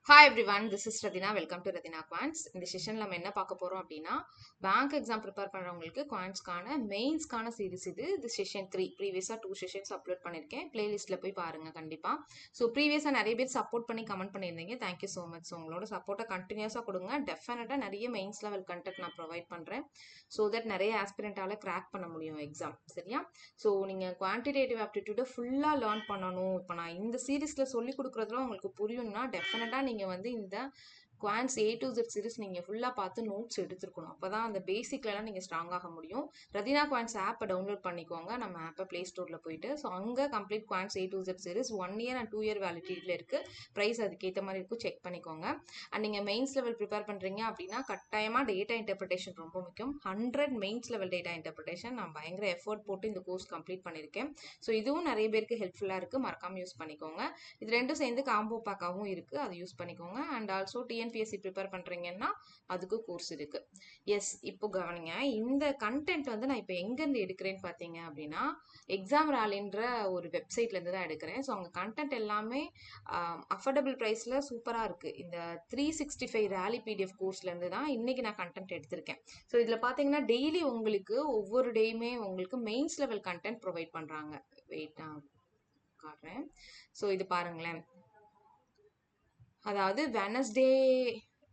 Hi everyone, this is Radhina. Welcome to Radhina Quants. இந்த செஷன்ல நம்ம என்ன பார்க்க போறோம் அப்படின்னா பேங்க் எக்ஸாம் ப்ரிப்பேர் பண்றவங்களுக்கு குவான்ஸ்க்கான மெயின்ஸ்க்கான சீரிஸ் இது செஷன் 3. ப்ரீவியஸா 2 செஷன்ஸ் அப்லோட் பண்ணிருக்கேன். பிளேலிஸ்ட்ல போய் பாருங்க கண்டிப்பா. ஸோ ப்ரீவியஸா நிறைய பேர் சப்போர்ட் பண்ணி கமெண்ட் பண்ணியிருந்தீங்க. Thank you so much. உங்களோட சப்போர்ட்டை கண்டினியூஸா கொடுங்க. டெஃபினட்டா நிறைய மெயின்ஸ் லெவல் கண்டென்ட் நான் ப்ரொவைட் பண்றேன். ஸோ தட் நிறைய ஆஸ்பிரண்டால கிராக் பண்ண முடியும் எக்ஸாம். சரியா? ஸோ நீங்க குவான்டிடேட்டிவ் ஆப்டிடியூட ஃபுல்லா லேர்ன் பண்ணணும். இப்போ நான் இந்த சீரிஸ்ல சொல்லி கொடுக்குறதுலாம் உங்களுக்கு புரியும்னா டெஃபினட்டா நீங்க வந்து இந்த quants A to Z series நீங்க ஃபுல்லா பார்த்து நோட்ஸ் எடுத்துருக்கணும். அப்பதான் அந்த பேசிக்லாம் நீங்க ஸ்ட்ராங் ஆக முடியும். ரதினா குவான்ஸ் ஆப்பை டவுன்லோட் பண்ணிக்கோங்க. நம்ம ஆப்பை பிளே ஸ்டோர்ல போயிட்டு ஸோ அங்க complete quants A to Z series 1 year and 2 year வேலிடிட்டியில இருக்கு. பிரைஸ் அதுக்கேற்ற மாதிரி இருக்கும், செக் பண்ணிக்கோங்க. அண்ட் நீங்க மெயின்ஸ் லெவல் ப்ரிப்பேர் பண்றீங்க அப்படின்னா கட்டாயமா டேட்டா இன்டர்பிரேஷன் ரொம்ப முக்கியம். 100 மெயின்ஸ் லெவல் டேட்டா இன்டர்பிரேஷன் நான் பயங்கர எஃபோர்ட் போட்டு இந்த கோர்ஸ் கம்ப்ளீட் பண்ணியிருக்கேன். ஸோ இதுவும் நிறைய பேருக்கு ஹெல்ப்ஃபுல்லா இருக்கு, மறக்காம யூஸ் பண்ணிக்கோங்க. இது ரெண்டும் சேர்ந்து காம்போ பேக்காகவும் இருக்கு, அதை யூஸ் பண்ணிக்கோங்க. அண்ட் ஆல்சோ டிஎன்பிஎஸ்சி ப்ரிப்பேர் பண்றீங்கன்னா அதுக்கு கோர்ஸ் இருக்கு. எஸ், இப்போ கவனிங்க, இந்த கண்டென்ட் வந்து நான் இப்போ எங்கேருந்து எடுக்கிறேன்னு பார்த்தீங்க அப்படின்னா எக்ஸாம் ராலின்ற ஒரு வெப்சைட்ல இருந்து தான் எடுக்கிறேன். ஸோ அவங்க கண்டென்ட் எல்லாமே அஃபோர்டபுள் ப்ரைஸ்ல சூப்பராக இருக்கு. இந்த 365 ரேலி பிடிஎஃப் கோர்ஸ்ல இருந்து தான் இன்னைக்கு நான் கண்டென்ட் எடுத்திருக்கேன். ஸோ இதில் பார்த்தீங்கன்னா டெய்லி உங்களுக்கு ஒவ்வொரு டேயுமே உங்களுக்கு மெயின்ஸ் லெவல் கண்டென்ட் ப்ரொவைட் பண்றாங்க. வெயிட் நான் காட்டுறேன். ஸோ இது பாருங்களேன், அதாவது வெனஸ்டே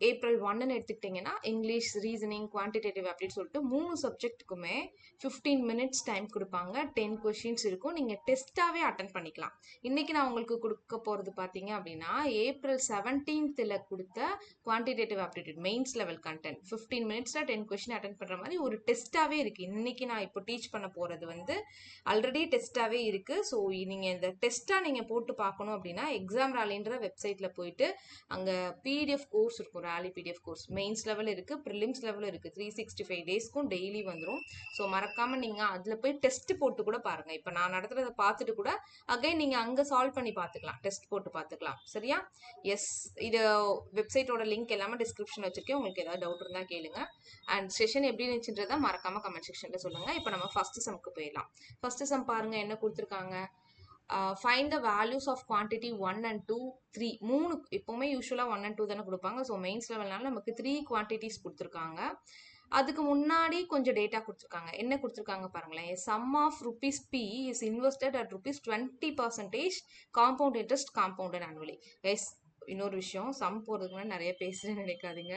April 1ன்னு எடுத்துக்கிட்டிங்கன்னா இங்கிலீஷ், ரீசனிங், குவான்டிடேட்டிவ் அப்படின்னு சொல்லிட்டு 3 சப்ஜெக்ட்டுக்குமே 15 மினிட்ஸ் டைம் கொடுப்பாங்க. 10 கொஷின்ஸ் இருக்கும். நீங்கள் டெஸ்ட்டாகவே அட்டன் பண்ணிக்கலாம். இன்னைக்கு நான் உங்களுக்கு கொடுக்க போகிறது பார்த்தீங்க அப்படின்னா April 17th கொடுத்த quantitative aptitude mains level content 15 மினிட்ஸில் 10 கொஷின் அட்டன் பண்ணுற மாதிரி ஒரு டெஸ்ட்டாகவே இருக்குது. இன்னைக்கு நான் இப்போ டீச் பண்ண போகிறது வந்து ஆல்ரெடி டெஸ்ட்டாகவே இருக்குது. ஸோ நீங்கள் இந்த டெஸ்ட்டாக நீங்கள் போட்டு பார்க்கணும் அப்படின்னா எக்ஸாம் ராலின்ற வெப்சைட்டில் போயிட்டு அங்கே பிடிஎஃப் கோர்ஸ் இருக்கும். ராலி பிடிஎஃப் கோர்ஸ் மெயின்ஸ் லெவல் இருக்கு, ப்ரிலிம்ஸ் லெவல் இருக்கு. 365 டேஸ்க்கும் டெய்லி வந்துடும். ஸோ மறக்காம நீங்க அதுல போய் டெஸ்ட் போட்டு கூட பாருங்க. இப்போ நான் நடத்துறதை பார்த்துட்டு கூட அகைன் நீங்க அங்க சால்வ் பண்ணி பார்த்துக்கலாம், டெஸ்ட் போட்டு பார்த்துக்கலாம். சரியா? எஸ், இது வெப்சைட்டோட லிங்க் எல்லாமே டிஸ்கிரிப்ஷன் வச்சிருக்கேன். உங்களுக்கு ஏதாவது டவுட் இருந்தா கேளுங்க. அண்ட் செஷன் எப்படி இருந்துச்சுன்றதை மறக்காம கமெண்ட் செக்ஷன்ல சொல்லுங்க. இப்போ நம்ம ஃபர்ஸ்ட் சம்க்கு போயிடலாம். ஃபர்ஸ்ட் சம் பாருங்க என்ன கொடுத்துருக்காங்க. Find the values of quantity 1 and 2, 3. 3 எப்பவுமே யூஸ்வலா 1 and 2 தானே கொடுப்பாங்க. ஸோ மெயின்ஸ் லெவல்னால நமக்கு 3 குவான்டிட்டிஸ் கொடுத்துருக்காங்க. அதுக்கு முன்னாடி கொஞ்சம் டேட்டா கொடுத்துருக்காங்க. என்ன கொடுத்துருக்காங்க பாருங்களேன். Sum of rupees P is invested at rupees 20% compound interest compounded annually. Yes, இன்னொரு விஷயம், சம் போறதுக்கு முன்னாடி நிறைய பேசுறேன்னு நினைக்காதீங்க.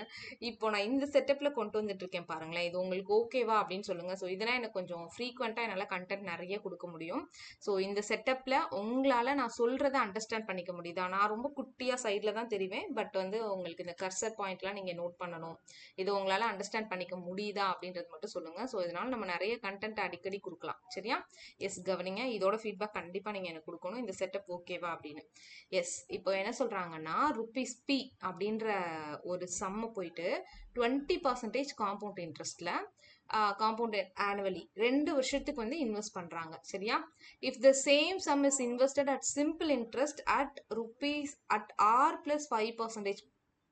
இப்போ நான் இந்த செட்டப்ல கொண்டு வந்துட்டு இருக்கேன் பாருங்களேன். இது உங்களுக்கு ஓகேவா அப்படின்னு சொல்லுங்க. ஸோ இதெல்லாம் எனக்கு கொஞ்சம் ஃப்ரீக்வெண்டா என்னால் கண்டென்ட் நிறைய கொடுக்க முடியும். ஸோ இந்த செட்டப்ல உங்களால நான் சொல்றதை அண்டர்ஸ்டாண்ட் பண்ணிக்க முடியுதா? நான் ரொம்ப குட்டியா சைட்ல தான் தெரிவேன், பட் வந்து உங்களுக்கு இந்த கர்சர் பாயிண்ட்லாம் நீங்க நோட் பண்ணணும். இது உங்களால அண்டர்ஸ்டாண்ட் பண்ணிக்க முடியுதா அப்படின்றது மட்டும் சொல்லுங்க. ஸோ இதனால நம்ம நிறைய கண்டென்ட் அடிக்கடி கொடுக்கலாம். சரியா? எஸ், கவனிங்க, இதோட ஃபீட்பேக் கண்டிப்பா நீங்க எனக்கு கொடுக்கணும். இந்த செட்டப் ஓகேவா அப்படின்னு. எஸ், இப்போ என்ன சொல்றாங்கன்னா ருபீஸ் பி அப்படின்ற ஒரு சம்ம போயிட்டு 20% காம்பவுண்ட் இன்ட்ரெஸ்ட்ல காம்பவுண்ட் ஆனுவலி 2 வருஷத்துக்கு வந்து இன்வெஸ்ட் பண்றாங்க. சரியா? If the same sum is invested at simple interest at rupees at R plus 5%,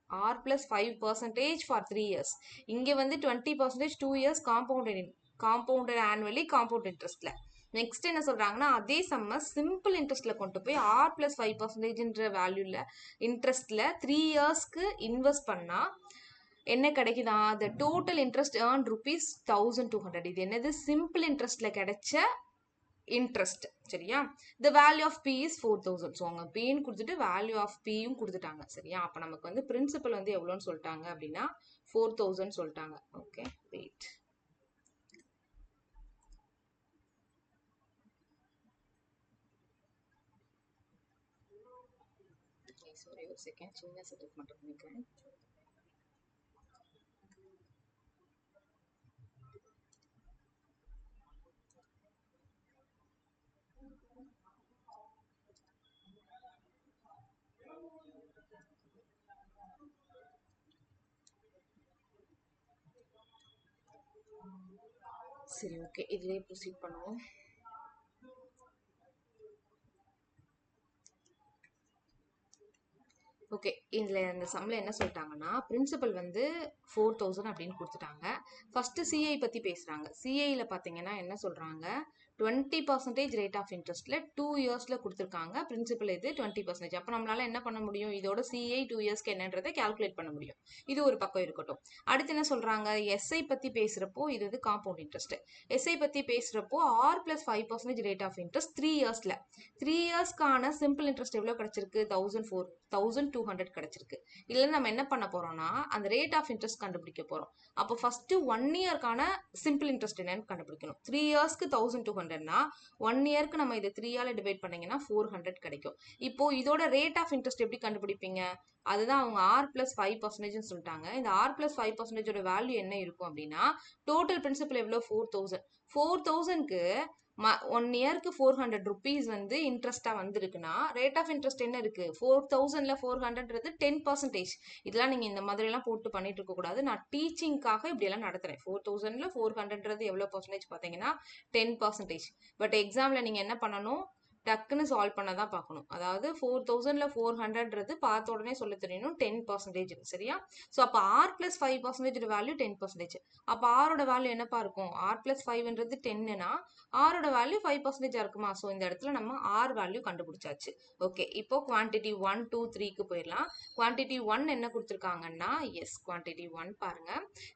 R plus 5% for 3 years. இங்க வந்து 20% 2 years காம்பவுண்டட் ஆனுவலி காம்பவுண்ட் இன்ட்ரெஸ்ட்ல. நெக்ஸ்ட் என்ன சொல்றாங்கன்னா அதே சம்ம சிம்பிள் இன்ட்ரெஸ்ட்ல கொண்டு போய் ஆர் பிளஸ் 5%ன்ற வேல்யூல இன்ட்ரெஸ்ட்ல 3 இயர்ஸ்க்கு இன்வெஸ்ட் பண்ணா என்ன கிடைக்குதா? the total interest earned rupees 1200. இது என்னது? சிம்பிள் இன்ட்ரெஸ்ட்ல கிடைச்ச இன்ட்ரெஸ்ட். சரியா? the value of p is 4000. So அவங்க pன்னு கொடுத்துட்டு வேல்யூ ஆஃப் பியும் கொடுத்துட்டாங்க. சரியா? அப்போ நமக்கு வந்து பிரின்சிபல் வந்து எவ்வளோன்னு சொல்லிட்டாங்க அப்படின்னா 4000 சொல்லிட்டாங்க. Okay, wait. சாரி, ஒரு செகண்ட், சின்ன செட்டப் மட்டும் பண்ணிக்கிறேன். சரி, ஓகே, இதுலயே ப்ரொசீட் பண்ணுவோம். ஓகே, இதுல இந்த சம்ல என்ன சொல்லிட்டாங்கன்னா பிரின்சிபல் வந்து 4000 அப்படின்னு கொடுத்துட்டாங்க. ஃபர்ஸ்ட் சிஐ பத்தி பேசுறாங்க. சிஐல பாத்தீங்கன்னா என்ன சொல்றாங்க, 20% ரேட் ஆஃப் இன்ட்ரெஸ்ட்ல 2 இயர்ஸ்ல கொடுத்துருக்காங்க. பிரின்சிபல் இது 20%. அப்போ நம்மளால என்ன பண்ண முடியும், இதோட சிஐ 2 இயர்ஸ்க்கு என்னன்றதை கால்குலேட் பண்ண முடியும். இது ஒரு பக்கம் இருக்கட்டும். அடுத்து என்ன சொல்றாங்க, எஸ்ஐ பத்தி பேசுறப்போ இது வந்து காம்பவுண்ட் இன்ட்ரெஸ்ட். எஸ்ஐ பத்தி பேசுறப்போ R+5% ரேட் ஆஃப் இன்ட்ரெஸ்ட் 3 இயர்ஸ்ல. 3 இயர்ஸ்க்கான சிம்பிள் இன்ட்ரெஸ்ட் எவ்வளவு கிடைச்சிருக்கு, 1200 கிடைச்சிருக்கு. இதுல நம்ம என்ன பண்ண போறோம்னா அந்த ரேட் ஆஃப் இன்ட்ரெஸ்ட் கண்டுபிடிக்க போறோம். அப்போ ஃபர்ஸ்ட் 1 இயர்க்கான சிம்பிள் இன்ட்ரெஸ்ட் என்னன்னு கண்டுபிடிக்கணும். 3 இயர்ஸ்க்கு 1200னா 1 இயர்க்கு நம்ம இதை 3 ஆல டிவைட் பண்ணீங்கன்னா 400 கிடைக்கும். இப்போ இதோட ரேட் ஆஃப் இன்ட்ரெஸ்ட் எப்படி கண்டுபிடிப்பீங்க, அதுதான் அவங்க R+5% சொல்லிட்டாங்க. இந்த R+5% வேல்யூ என்ன இருக்கும் அப்படின்னா, டோட்டல் பிரின்சிபல் எவ்வளோ, 4000. 4000க்கு 1 இயர்க்கு 400 rupees வந்து இன்ட்ரெஸ்டா வந்திருக்குன்னா ரேட் ஆஃப் இன்ட்ரெஸ்ட் என்ன இருக்கு, 4000ல 400ன்றது 10%. இதெல்லாம் நீங்க இந்த மாதிரி எல்லாம் போட்டு பண்ணிட்டு இருக்க கூடாது. நான் டீச்சிங்காக இப்படி எல்லாம் நடத்துறேன். 4000ல 400ன்றது எவ்வளவு பர்சன்டேஜ் பாத்தீங்கன்னா 10%. பட் எக்ஸாம்ல நீங்க என்ன பண்ணணும், டக்குன்னு சால்வ் பண்ண தான் பார்க்கணும். அதாவது 4000ல 400ன்றது பார்த்த உடனே சொல்ல தெரியணும் 10%. சரியா? ஸோ அப்போ R+5% வேல்யூ 10%. அப்போ ஆரோட வேல்யூ என்னப்பா இருக்கும், R+5ன்றது 10னா ஆரோட வேல்யூ 5% இருக்குமா. ஸோ இந்த இடத்துல நம்ம ஆர் வேல்யூ கண்டுபிடிச்சாச்சு. ஓகே, இப்போ குவான்டிட்டி 1, 2, 3க்கு போயிடலாம். குவான்டிட்டி 1 என்ன கொடுத்துருக்காங்கன்னா, எஸ் குவான்டிட்டி 1 பாருங்க,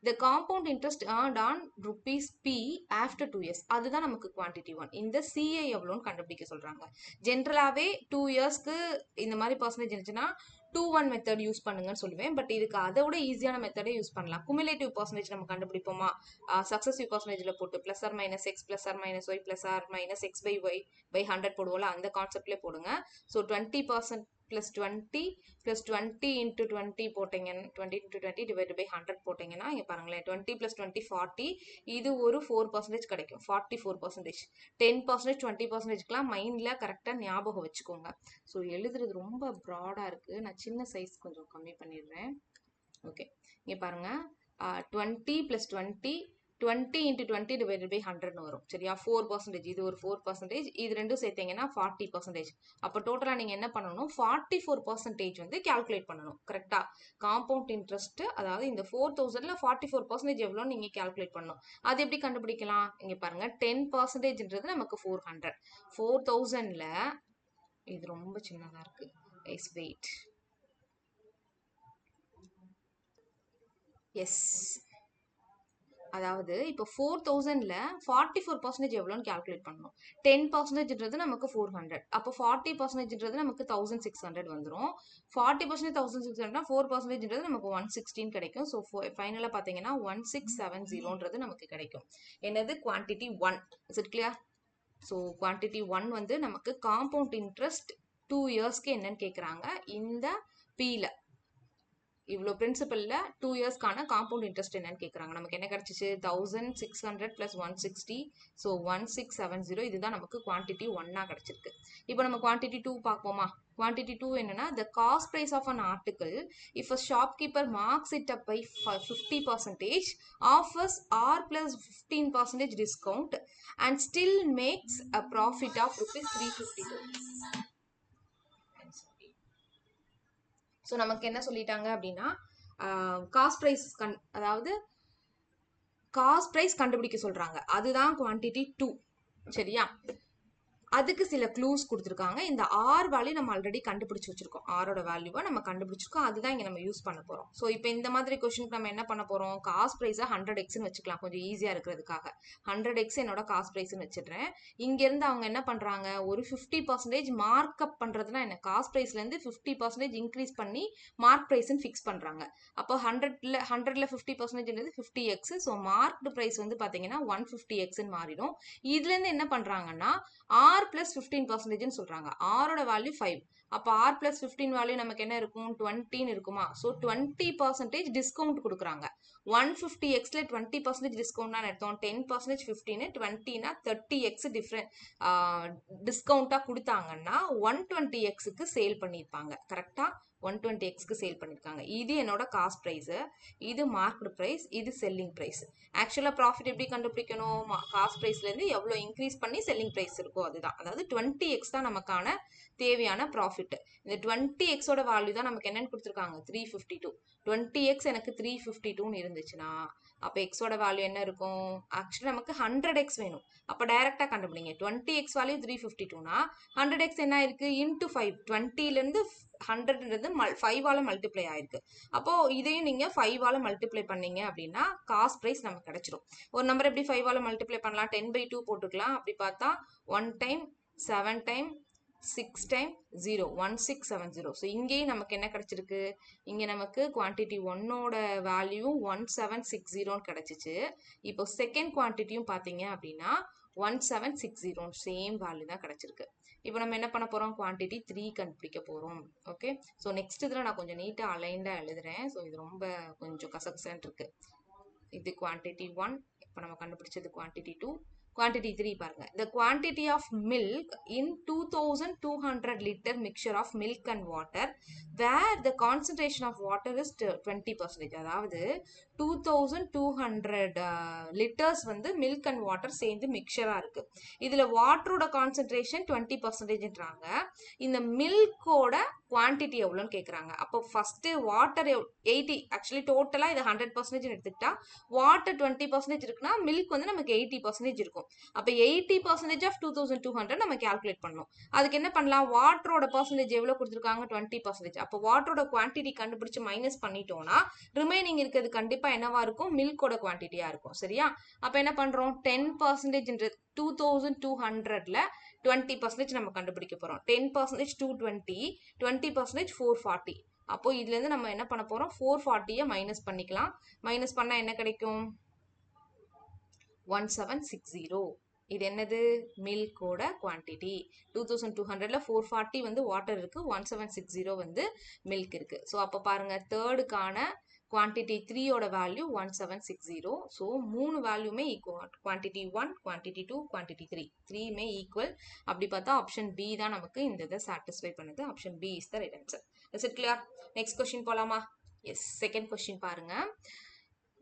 the compound interest earned on rupees P after 2 years. அதுதான் நமக்கு குவான்டிட்டி 1. இந்த சிஏ எவ்வளோன்னு கண்டுபிடிக்க சொல்றாங்க. ஜென்ரலாவே 2 இயர்ஸ்க்கு இந்த மாதிரி பர்சன்டேஜ் இருந்துச்சுன்னா 2-1 மெத்தட் யூஸ் பண்ணுங்கன்னு சொல்லுவேன். பட் இதுக்கு அதை விட ஈஸியான மெத்தடே யூஸ் பண்ணலாம். குமுலேட்டிவ் பர்சன்டேஜ் நம்ம கண்டுபிடிப்போமா, சக்சஸிவ் பர்சன்டேஜ்ல போட்டு +or-x +or-y +or-x/y 100 போடுவோம்ல, அந்த கான்செப்ட்லேயே போடுங்க. ஸோ 20% +20 +20 into 20 போட்டீங்கன்னா 20 into 20 divided by 100 போட்டீங்கன்னா இங்க பாருங்களேன், 20 + 20 40. இது ஒரு 4% கிடைக்கும், 44%. 10% 20%க்குலாம் மைண்ட்ல கரெக்டா ஞாபகம் வச்சுக்கோங்க. ஸோ எழுதுறது ரொம்ப ப்ராடா இருக்கு, நான் சின்ன சைஸ் கொஞ்சம் கம்மி பண்ணிடுறேன். ஓகே, இங்க பாருங்க, 20 + 20 20 into 20 divided by 100 வரும். சரியா? 4%. இது ஒரு 4%. இது ரெண்டும் சேர்த்தீங்கன்னா 40%. அப்போ டோட்டலா நீங்க என்ன பண்ணணும், 44% வந்து கால்குலேட் பண்ணணும். கரெக்டா? காம்பவுண்ட் இன்ட்ரெஸ்ட், அதாவது இந்த 4000ல 44% எவ்வளோன்னு நீங்க கால்குலேட் பண்ணணும். அது எப்படி கண்டுபிடிக்கலாம், இங்க பாருங்க, 10%ன்றது நமக்கு 400. 4000ல இது ரொம்ப சின்னதா இருக்கு, எஸ் வெயிட், எஸ், அதாவது இப்போ 4000ல 44% எவ்வளோன்னு கால்குலேட் பண்ணணும். 10%ன்றது நமக்கு 400. அப்போ 40%ன்றது நமக்கு 1600 வந்துடும். 40% 1600னா 4%ன்றது நமக்கு 116 கிடைக்கும். ஸோ ஃபைனலாக பார்த்தீங்கன்னா 1670ன்றது நமக்கு கிடைக்கும். என்னது, quantity 1. Is it clear? So quantity 1 வந்து நமக்கு காம்பவுண்ட் இன்ட்ரெஸ்ட் 2 இயர்ஸ்க்கு என்னன்னு கேட்குறாங்க. இந்த பீல இவ்வளோ பிரின்சிபல்ல 2 இயர்ஸ்க்கான காம்பவுண்ட் இன்ட்ரெஸ்ட் என்னன்னு கேட்குறாங்க. நமக்கு என்ன கிடைச்சிச்சு, 1600 + 160. ஸோ 1670. இதுதான் நமக்கு குவான்டிட்டி 1 கிடைச்சிருக்கு. இப்போ நம்ம குவான்டிட்டி 2 பார்ப்போமா. குவான்டிட்டி 2 என்னன்னா, the cost price of an article if a shopkeeper marks it up by 50%, offers R+15% discount and still makes a profit of ₹352. So நமக்கு என்ன சொல்லிட்டாங்க அப்படின்னா, காஸ்ட் ப்ரைஸ் அதாவது காஸ்ட் ப்ரைஸ் கண்டுபிடிக்க சொல்றாங்க. அதுதான் குவான்டிட்டி 2. சரியா? அதுக்கு சில க்ளூஸ் கொடுத்துருக்காங்க. இந்த ஆர் வேல்யூ நம்ம ஆல்ரெடி கண்டுபிடிச்சு வச்சிருக்கோம். ஆரோட வேல்யூவை நம்ம கண்டுபிடிச்சிருக்கோம், அதுதான் இங்கே நம்ம யூஸ் பண்ண போகிறோம். ஸோ இப்போ இந்த மாதிரி கொஸ்டினுக்கு நம்ம என்ன பண்ண போகிறோம், காஸ்ட் ப்ரைஸை 100x வச்சுக்கலாம், கொஞ்சம் ஈஸியாக இருக்கிறதுக்காக. 100x என்னோட காஸ்ட் ப்ரைஸ்ன்னு வச்சுடுறேன். இங்கேருந்து அவங்க என்ன பண்ணுறாங்க, ஒரு 50% மார்க் அப் பண்ணுறதுனா என்ன, காஸ்ட் ப்ரைஸ்லேருந்து 50% இன்க்ரீஸ் பண்ணி மார்க் ப்ரைஸ்ன்னு ஃபிக்ஸ் பண்ணுறாங்க. அப்போ 100ல 50%ன்றது 50x. ஸோ மார்க்டு ப்ரைஸ் வந்து பார்த்தீங்கன்னா 150xன்னு மாறிடும். இதுலேருந்து என்ன பண்ணுறாங்கன்னா R+15% சொல்றாங்க. ஆரோட வேல்யூ 5. அப்போ R+15 வேல்யூ நமக்கு என்ன இருக்கும், 20ன்னு இருக்குமா. ஸோ 20% டிஸ்கவுண்ட் கொடுக்குறாங்க. 150xல 20% டிஸ்கவுண்ட்னா எடுத்தோம், 10% 15, 20னா 30x டிஃப்ரெண்ட் டிஸ்கவுண்டா கொடுத்தாங்கன்னா 120xக்கு சேல் பண்ணியிருப்பாங்க. கரெக்டா? 120x சேல் பண்ணிருக்காங்க. இது என்னோட காஸ்ட் பிரைஸ், இது மார்க்கெட் பிரைஸ், இது செல்லிங் பிரைஸ். ஆக்சுவலா ப்ராஃபிட் எப்படி கண்டுபிடிக்கணும்? காஸ்ட் பிரைஸ்ல இருந்து எவ்வளவு இன்க்ரீஸ் பண்ணி செல்லிங் பிரைஸ் இருக்கோ அதுதான். அதாவது 20x தான் நமக்கான தேவையான ப்ராஃபிட். இந்த 20x ஓட வேல்யூ தான் நமக்கு என்னன்னு கொடுத்துருக்காங்க, 352. 20x எனக்கு 352 இருந்துச்சுன்னா அப்ப x ஓட வேல்யூ என்ன இருக்கும்? ஆக்சுவலி நமக்கு 100x வேணும். அப்ப டைரக்டா கண்டுபிடிங்க. 20x வேல்யூ 352னா 100x என்ன இருக்கு? இன்டூ 5. 20ல இருந்து 100ன்றது 5ஆல மல்டிப்ளை ஆயிருக்கு. அப்போ இதையும் நீங்க 5ஆல மல்டிப்ளை பண்ணீங்க அப்படின்னா காஸ்ட் பிரைஸ் நமக்கு கிடைச்சிடும். ஒரு நம்பர் எப்படி 5ஆல மல்டிப்ளை பண்ணலாம்? 10/2 போட்டுக்கலாம். அப்படி பார்த்தா 1 டைம் 7 டைம் 6 டைம் 0 1670. ஸோ இங்கேயும் நமக்கு என்ன கிடைச்சிருக்கு? இங்க நமக்கு குவான்டிட்டி 1ஓட வேல்யூ 1760 கிடைச்சிச்சு. இப்போ செகண்ட் குவான்டிட்டியும் பார்த்தீங்க அப்படின்னா 1760 சேம் வேல்யூ தான் கிடைச்சிருக்கு. இப்போ நம்ம என்ன பண்ண போறோம்? குவான்டிட்டி 3 கண்டுபிடிக்க போறோம். ஓகே, ஸோ நெக்ஸ்ட் இதில் நான் கொஞ்சம் நீட்டாக அலைண்டா எழுதுறேன். ஸோ இது ரொம்ப கொஞ்சம் கசகசன்னு இருக்கு. இது குவான்டிட்டி 1. இப்போ நம்ம கண்டுபிடிச்சது குவான்டிட்டி 2. Quantity 3 பாருங்க. The quantity of milk in 2200 liter mixture of milk and water where the concentration of water is 20%. அதாவது 2200 லிட்டர்ஸ் வந்து மில்க் அண்ட் வாட்டர் சேர்ந்து மிக்சரா இருக்கு. இதுல வாட்டரோட கான்சென்ட்ரேஷன் 20%ன்றாங்க. இந்த மில்கோட குவான்டிட்டி எவ்வளோன்னு கேட்குறாங்க. அப்போ ஃபர்ஸ்ட் வாட்டர் 80, ஆக்சுவலி டோட்டலாக இது 100% எடுத்துக்கிட்டா வாட்டர் 20% இருக்குன்னா மில்க் வந்து நமக்கு 80% இருக்கும். அப்போ 80% ஆஃப் 2200 நம்ம கால்குலேட் பண்ணணும். அதுக்கு என்ன பண்ணலாம்? வாட்டரோட பர்சன்டேஜ் எவ்வளோ கொடுத்துருக்காங்க? 20%. அப்போ வாட்டரோட குவான்டிட்டி கண்டுபிடிச்சு மைனஸ் பண்ணிட்டோம்னா ரிமைனிங் இருக்கிறது கண்டிப்பாக என்னவா இருக்கும்? மில்கோட குவான்டிட்டியா இருக்கும். சரியா? அப்போ என்ன பண்றோம்? 10% 2200ல 20% நம்ம கண்டுபிடிக்க போறோம். 10% 220, 20% 440. அப்போ இதுல இருந்து நம்ம என்ன பண்ண போறோம்? 440 மைனஸ் பண்ணிக்கலாம். மைனஸ் பண்ணா என்ன கிடைக்கும்? 1760. இது என்னது? மில்கோட குவான்டிட்டி. 2200ல 440 வந்து வாட்டர் இருக்கு, 1760 வந்து மில்க் இருக்கு. ஸோ அப்போ பாருங்க, தேர்டுக்கான குவான்டிட்டி 3ஓட வேல்யூ 1760. ஸோ 3 வேல்யூமே ஈக்குவல். குவான்டிட்டி 1, குவான்டிட்டி 2, குவான்டிட்டி 3 3மே ஈக்குவல். அப்படி பார்த்தா ஆப்ஷன் பி தான் நமக்கு இந்த இதை சாட்டிஸ்ஃபை பண்ணுது. Option B is the right answer. Is it clear? Next question போலாமா? எஸ், செகண்ட் கொஸ்டின் பாருங்க.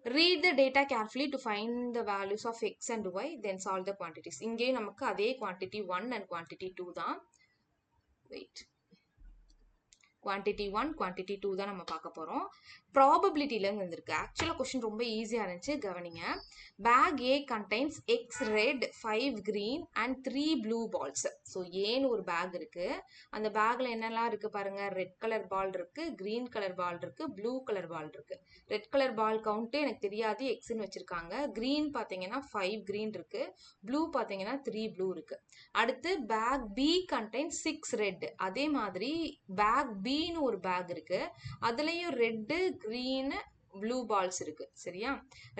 Read the data carefully to find the values of x and y, then solve the quantities. இங்கேயும் நமக்கு அதே quantity 1 and quantity 2 தான். Wait. Quantity 1, quantity 2 தான் நம்ம பார்க்க போறோம். ப்ராபபிலிட்டிலேருந்து வந்திருக்கு. ஆக்சுவலாக கொஸ்டின் ரொம்ப ஈஸியாக இருந்துச்சு, கவனிங்க. Bag A contains x red 5 green and 3 blue balls. So ஏன்னு ஒரு பேக் இருக்கு. அந்த பேக்ல என்னெல்லாம் இருக்கு பாருங்க. ரெட் கலர் பால் இருக்கு, கிரீன் கலர் பால் இருக்கு, ப்ளூ கலர் பால் இருக்கு. ரெட் கலர் பால் கவுண்ட் எனக்கு தெரியாது, எக்ஸ்ன்னு வச்சிருக்காங்க. கிரீன் பார்த்தீங்கன்னா 5 கிரீன் இருக்கு, ப்ளூ பார்த்தீங்கன்னா 3 ப்ளூ இருக்கு. அடுத்து பேக் பி கண்டைன்ஸ் 6 ரெட். அதே மாதிரி பேக் பின்னு ஒரு பேக் இருக்கு, அதுலயும் ரெட்டு கிரீன் ப்ளூ பால்ஸ் இருக்கு. சரியா?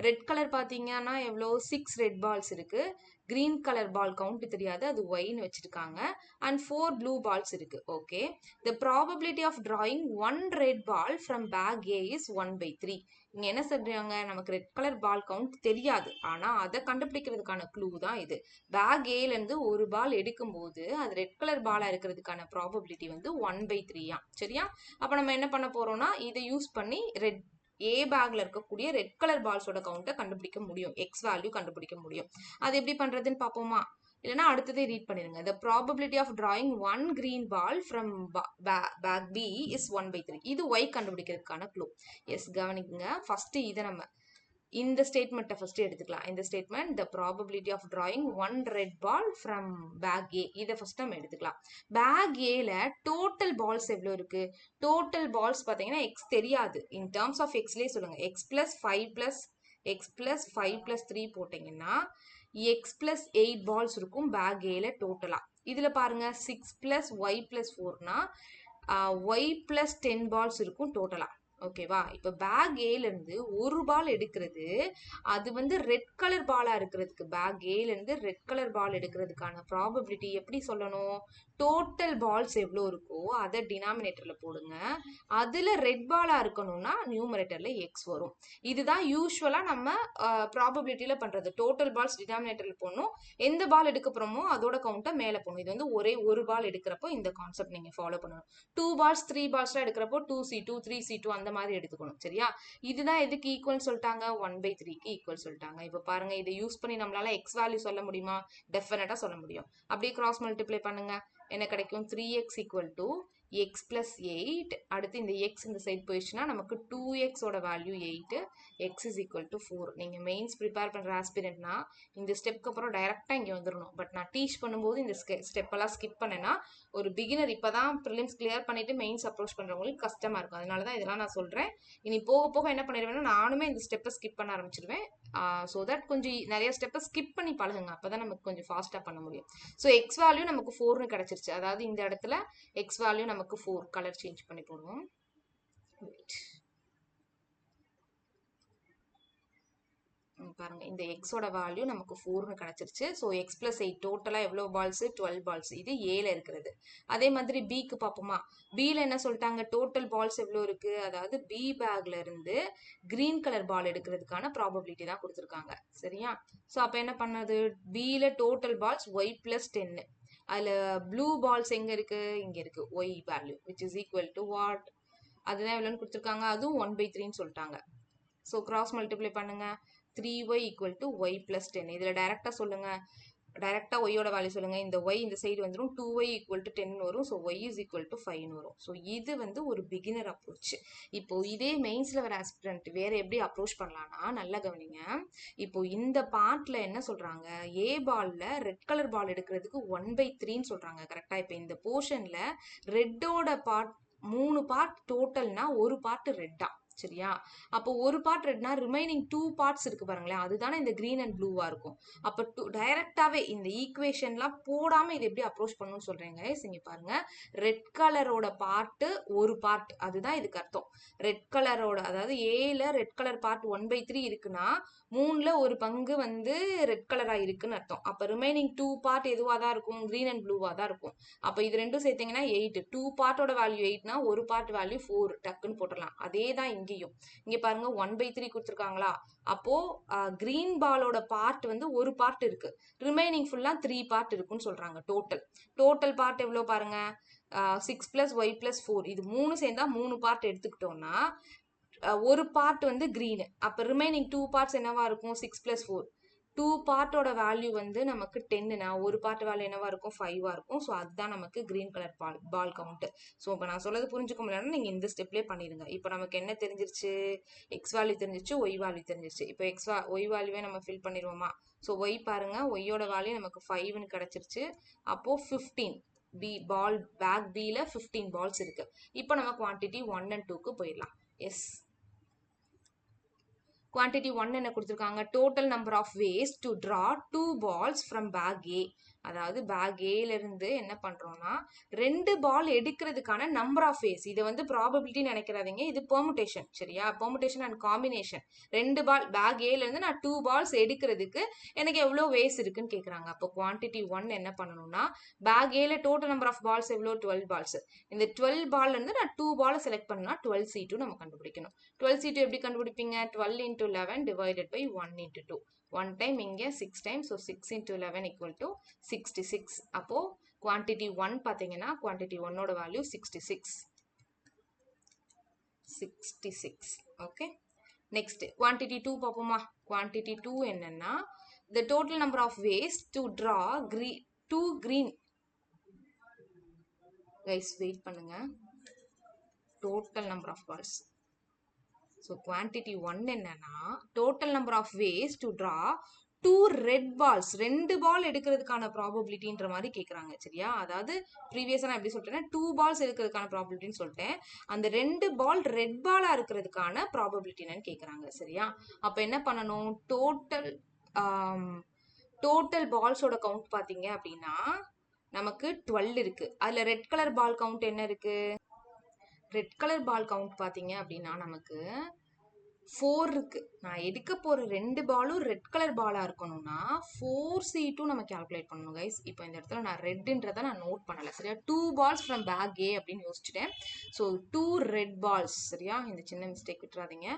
ரெட் கலர் பாத்தீங்கன்னா எவ்வளோ? 6 ரெட் பால்ஸ் இருக்கு. கிரீன் கலர் பால் கவுண்ட் தெரியாது, அது ஒய்ன்னு வச்சிருக்காங்க. அண்ட் 4 ப்ளூ பால்ஸ் இருக்கு. Okay, the probability of drawing 1 red ball from bag A is 1/3. இங்க என்ன சொல்றாங்க? நமக்கு ரெட் கலர் பால் கவுண்ட் தெரியாது, ஆனா அதை கண்டுபிடிக்கிறதுக்கான க்ளூ தான் இது. பேக் ஏல இருந்து ஒரு பால் எடுக்கும் போது அது ரெட் கலர் பாலா இருக்கிறதுக்கான ப்ராபபிலிட்டி வந்து 1/3. சரியா? அப்ப நம்ம என்ன பண்ண போறோம்னா இதை யூஸ் பண்ணி ரெட் ஏ பேக்ல இருக்கக்கூடிய ரெட் கலர் பால்ஸோட கவுண்ட்டை கண்டுபிடிக்க முடியும், எக்ஸ் வேல்யூ கண்டுபிடிக்க முடியும். அது எப்படி பண்றதுன்னு பாப்போமா? இல்லைன்னா அடுத்ததே ரீட் பண்ணிருங்க. The probability of drawing 1 green ball from bag B is 1/3. இது y கண்டுபிடிக்கிறதுக்கான க்ளூ. எஸ், கவனிக்குங்க. ஃபர்ஸ்ட் இதை நம்ம இந்த ஸ்டேட்மெண்ட்டை ஃபர்ஸ்ட் எடுத்துக்கலாம். இந்த statement, the probability of drawing 1 red ball from bag A, இதை ஃபர்ஸ்ட் நம்ம எடுத்துக்கலாம். பேக் ஏல டோட்டல் பால்ஸ் எவ்வளோ இருக்கு? டோட்டல் பால்ஸ் பார்த்தீங்கன்னா எக்ஸ் தெரியாது. இன் டேர்ம்ஸ் ஆஃப் எக்ஸ்லேயே சொல்லுங்க. எக்ஸ் பிளஸ் 5 பிளஸ் 3 போட்டீங்கன்னா எக்ஸ் பிளஸ் 8 பால்ஸ் இருக்கும் பேக் ஏல டோட்டலா. இதுல பாருங்க 6 பிளஸ் ஒய் பிளஸ் 4னா ஒய் பிளஸ் 10 பால்ஸ் இருக்கும் டோட்டலா. ஓகேவா? இப்ப பேக் ஏல இருந்து ஒரு பால் எடுக்கிறது, அது வந்து ரெட் கலர் பாலா இருக்கிறதுக்கு, பேக் ஏல இருந்து ரெட் கலர் பால் எடுக்கிறதுக்கான ப்ராபபிலிட்டி எப்படி சொல்லணும்? டோட்டல் பால்ஸ் எவ்வளோ இருக்கோ அதை டினாமினேட்டர்ல போடுங்க. அதுல ரெட் பாலா இருக்கணும்னா நியூமரேட்டர்ல எக்ஸ் வரும். இதுதான் யூஸ்வலா நம்ம ப்ராபபிலிட்டியில பண்றது. டோட்டல் பால்ஸ் டினாமினேட்டர்ல போடணும், எந்த பால் எடுக்க போறோமோ அதோட கவுண்ட்டை மேல போடணும். இது வந்து ஒரே ஒரு பால் எடுக்கிறப்போ இந்த கான்செப்ட் நீங்க ஃபாலோ பண்ணணும். 2 பால்ஸ் 3 பால்ஸ்லாம் எடுக்கிறப்போ 2C2 3C2 அந்த மாதிரி எடுத்துக்கணும். சரியா? இதுதான் எதுக்கு ஈக்குவல் சொல்லிட்டாங்க? 1/3க்கு ஈக்குவல் சொல்லிட்டாங்க. இப்போ பாருங்க, இதை யூஸ் பண்ணி நம்மளால எக்ஸ் வேல்யூ சொல்ல முடியுமா? டெஃபினட்டா சொல்ல முடியும். அப்படியே கிராஸ் மல்டிப்ளை பண்ணுங்க, என்ன கிடைக்கும்? 3x equal to x plus 8. அடுத்து இந்த x இந்த சைட் போயிடுச்சுன்னா நமக்கு 2x ஓட value 8, x is equal to 4. நீங்க மெயின்ஸ் ப்ரிப்பேர் பண்ற ஆஸ்பிரண்ட்னா இந்த ஸ்டெப்க்கு அப்புறம் டைரக்டா இங்க வந்துடணும். பட் நான் டீச் பண்ணும்போது இந்த ஸ்டெப் எல்லாம் ஸ்கிப் பண்ணேன்னா ஒரு பிகினர் இப்பதான் ப்ரிலிம்ஸ் கிளியர் பண்ணிட்டு மெயின்ஸ் அப்ரோச் பண்றவங்களுக்கு கஷ்டமா இருக்கும். அதனாலதான் இதெல்லாம் நான் சொல்றேன். இனி போக போக என்ன பண்ணிடுவேன்னா நானுமே இந்த ஸ்டெப்பை ஸ்கிப் பண்ண ஆரம்பிச்சிருவேன். ஸோ தட் கொஞ்சம் நிறைய ஸ்டெப்பை ஸ்கிப் பண்ணி பழகுங்க, அப்பதான் நமக்கு கொஞ்சம் ஃபாஸ்டா பண்ண முடியும். ஸோ எக்ஸ் வேல்யூ நமக்கு 4னு கிடைச்சிருச்சு. அதாவது இந்த இடத்துல எக்ஸ் வேல்யூ நமக்கு 4. கலர் சேஞ்ச் பண்ணி போடுவோம். பாருங்க, இந்த எக்ஸோட வேல்யூ நமக்கு 4னு கிடைச்சிருச்சு. ஸோ எக்ஸ் பிளஸ் 8 டோட்டலா எவ்வளவு பால்ஸ்? 12 பால்ஸ். இது ஏல இருக்கிறது. அதே மாதிரி பிக்கு பார்ப்போமா? பில என்ன சொல்லிட்டாங்க? டோட்டல் பால்ஸ் எவ்வளோ இருக்கு? அதாவது பி பேக்ல இருந்து கிரீன் கலர் பால் எடுக்கிறதுக்கான ப்ராபபிலிட்டி தான் கொடுத்துருக்காங்க. சரியா? ஸோ அப்போ என்ன பண்ணது? பில டோட்டல் பால்ஸ் ஒய் பிளஸ் 10. அதுல ப்ளூ பால்ஸ் எங்க இருக்கு? இங்க இருக்கு. Y value which is equal to what? அதுதான் எவ்வளோன்னு கொடுத்துருக்காங்க. அதுவும் 1/3ன்னு சொல்லிட்டாங்க. ஸோ கிராஸ் மல்டிப்ளை பண்ணுங்க. 3y equal to Y plus 10. இதுல டைரக்டா சொல்லுங்க, டைரக்டா ஒய்யோட வேல்யூ சொல்லுங்க. இந்த ஒய் இந்த சைடு வந்துடும். 2y ஈக்குவல் டு 10 வரும். So Y is equal to 5 வரும். ஸோ இது வந்து ஒரு பிகினர் அப்ரோச். இப்போ இதே மெயின்ஸ்ல வர ஆஸ்பிரண்ட் வேற எப்படி அப்ரோச் பண்ணலாம்னா, நல்லா கவனிங்க. இப்போ இந்த பார்ட்ல என்ன சொல்றாங்க? ஏ பால்ல ரெட் கலர் பால் எடுக்கிறதுக்கு 1/3ன்னு சொல்றாங்க. கரெக்டா? இப்போ இந்த போர்ஷன்ல ரெட்டோட பார்ட் 3 பார்ட் டோட்டல்னா ஒரு பார்ட் ரெட்டா. சரியா? அப்போ ஒரு பார்ட் ரெட்னா ரிமைனிங் 2 பார்ட்ஸ் இருக்கு பாருங்களேன், அதுதானே இந்த கிரீன் அண்ட் ப்ளூவா இருக்கும். அப்போ டைரக்டாவே இந்த ஈக்குவேஷன்லாம் போடாம இது எப்படி அப்ரோச் பண்ணணும்னு சொல்றேங்க. இங்க பாருங்க, ரெட் கலரோட பார்ட் ஒரு பார்ட், அதுதான் இதுக்கு அர்த்தம். ரெட் கலரோட, அதாவது ஏல ரெட் கலர் பார்ட் 1/3 இருக்குன்னா 3ல ஒரு பங்கு வந்து ரெட் கலரா இருக்குன்னு அர்த்தம். அப்ப ரிமைனிங் 2 பார்ட் எதுவா தான் இருக்கும்? கிரீன் அண்ட் ப்ளூவா தான் இருக்கும். அப்ப இது ரெண்டும் சேர்த்தீங்கன்னா 8. 2 பார்ட்டோட வேல்யூ 8னா ஒரு பார்ட் வேல்யூ 4 டக்குன்னு போட்டுடலாம். அதே தான் இங்கேயும். இங்க பாருங்க 1/3 கொடுத்துருக்காங்களா? அப்போ கிரீன் பாலோட பார்ட் வந்து ஒரு பார்ட் இருக்கு, ரிமைனிங் ஃபுல்லா 3 பார்ட் இருக்குன்னு சொல்றாங்க. டோட்டல் பார்ட் எவ்வளவு பாருங்க? 6 பிளஸ் ஒய் பிளஸ் 4. இது 3 சேர்ந்தா 3 பார்ட் எடுத்துக்கிட்டோம்னா ஒரு பார்ட் வந்து கிரீன். அப்ப ரிமைனிங் 2 பார்ட்ஸ் என்னவா இருக்கும்? 6 பிளஸ் 4. 2 பார்ட்டோட வேல்யூ வந்து நமக்கு 10னா ஒரு பார்ட் வேல்யூ என்னவா இருக்கும்? 5ஆ இருக்கும். ஸோ அதுதான் நமக்கு green colour ball count. So இப்போ நான் சொல்றது புரிஞ்சுக்க முடியலன்னா நீங்க இந்த ஸ்டெப்லேயே பண்ணிடுங்க. இப்போ நமக்கு என்ன தெரிஞ்சிருச்சு? எக்ஸ் வேல்யூ தெரிஞ்சிருச்சு, ஒய் வேல்யூ தெரிஞ்சிருச்சு. இப்போ ஒய் வேல்யூவே நம்ம ஃபில் பண்ணிடுவோமா? ஸோ ஒய் பாருங்க, ஒய்யோட வேல்யூ நமக்கு 5ன்னு கிடைச்சிருச்சு. அப்போ 15 பி பால் பேக் பில 15 பால்ஸ் இருக்கு. இப்போ நம்ம குவான்டிட்டி 1 and 2க்கு போயிடலாம். எஸ், குவான்டிட்டி 1 என்ன கொடுத்துருக்காங்க? Total number of ways to draw 2 balls from bag A. அதாவது பேக் ஏல இருந்து என்ன பண்றோம்னா 2 பால் எடுக்கிறதுக்கான நம்பர் ஆஃப் வேஸ். இதை வந்து ப்ராபபிலிட்டி நினைக்கிறாதீங்க, இது பெர்முடேஷன். சரியா? Permutation and combination. 2 ball bag ஏல இருந்து நான் 2 balls எடுக்கிறதுக்கு எனக்கு எவ்வளோ வேஸ் இருக்குன்னு கேட்குறாங்க. அப்போ குவான்டிட்டி 1 என்ன பண்ணணும்னா, பேக் ஏல டோட்டல் நம்பர் ஆஃப் பால்ஸ் எவ்வளோ? 12 பால்ஸ். இந்த 12 பால்ல இருந்து நான் 2 பால் செலக்ட் பண்ணா 12C2 நம்ம கண்டுபிடிக்கணும். 12C2 எப்படி கண்டுபிடிப்பீங்க? 12 into 11 divided by 1 into 2. 1 time இங்க 6 times. So 6 into 11 equal to 66. அப்போ quantity 1 பாத்தீங்கன்னா quantity 1 ஓட value 66. 66. Okay. Next, quantity 2 பாப்போமா? Quantity 2 என்னன்னா, the total number of ways to draw 2 green. Guys, wait பண்ணுங்க. Total number of balls. So quantity 1 என்னன்னா total number of ways to draw 2 red balls. 2 பால் எடுக்கிறதுக்கான ப்ராபபிலிட்டின்ற மாதிரி கேட்குறாங்க. சரியா? அதாவது ப்ரீவியஸாக நான் எப்படி சொல்லிட்டேன்னா 2 balls எடுக்கிறதுக்கான ப்ராபபிலிட்டின்னு சொல்லிட்டேன். அந்த 2 பால் ரெட் பாலா இருக்கிறதுக்கான ப்ராபபிலிட்டி என்னன்னு கேட்குறாங்க. சரியா? அப்போ என்ன பண்ணணும்? டோட்டல் பால்ஸோட கவுண்ட் பார்த்தீங்க அப்படின்னா நமக்கு 12 இருக்கு. அதுல ரெட் கலர் பால் கவுண்ட் என்ன இருக்கு? ரெட் கலர் பால் கவுண்ட் பார்த்தீங்க அப்படின்னா நமக்கு 4 இருக்கு. நான் எடுக்க போற 2 பாலும் ரெட் கலர் பாலா இருக்கணும்னா 4C2 நம்ம கால்குலேட் பண்ணணும் கைஸ். இப்போ இந்த இடத்துல நான் ரெட்ன்றதை நான் நோட் பண்ணல சரியா. 2 balls ஃப்ரம் பேக் ஏ அப்படின்னு யோசிச்சுட்டேன். ஸோ 2 ரெட் பால்ஸ் சரியா. இந்த சின்ன மிஸ்டேக் விட்டுறாதீங்க.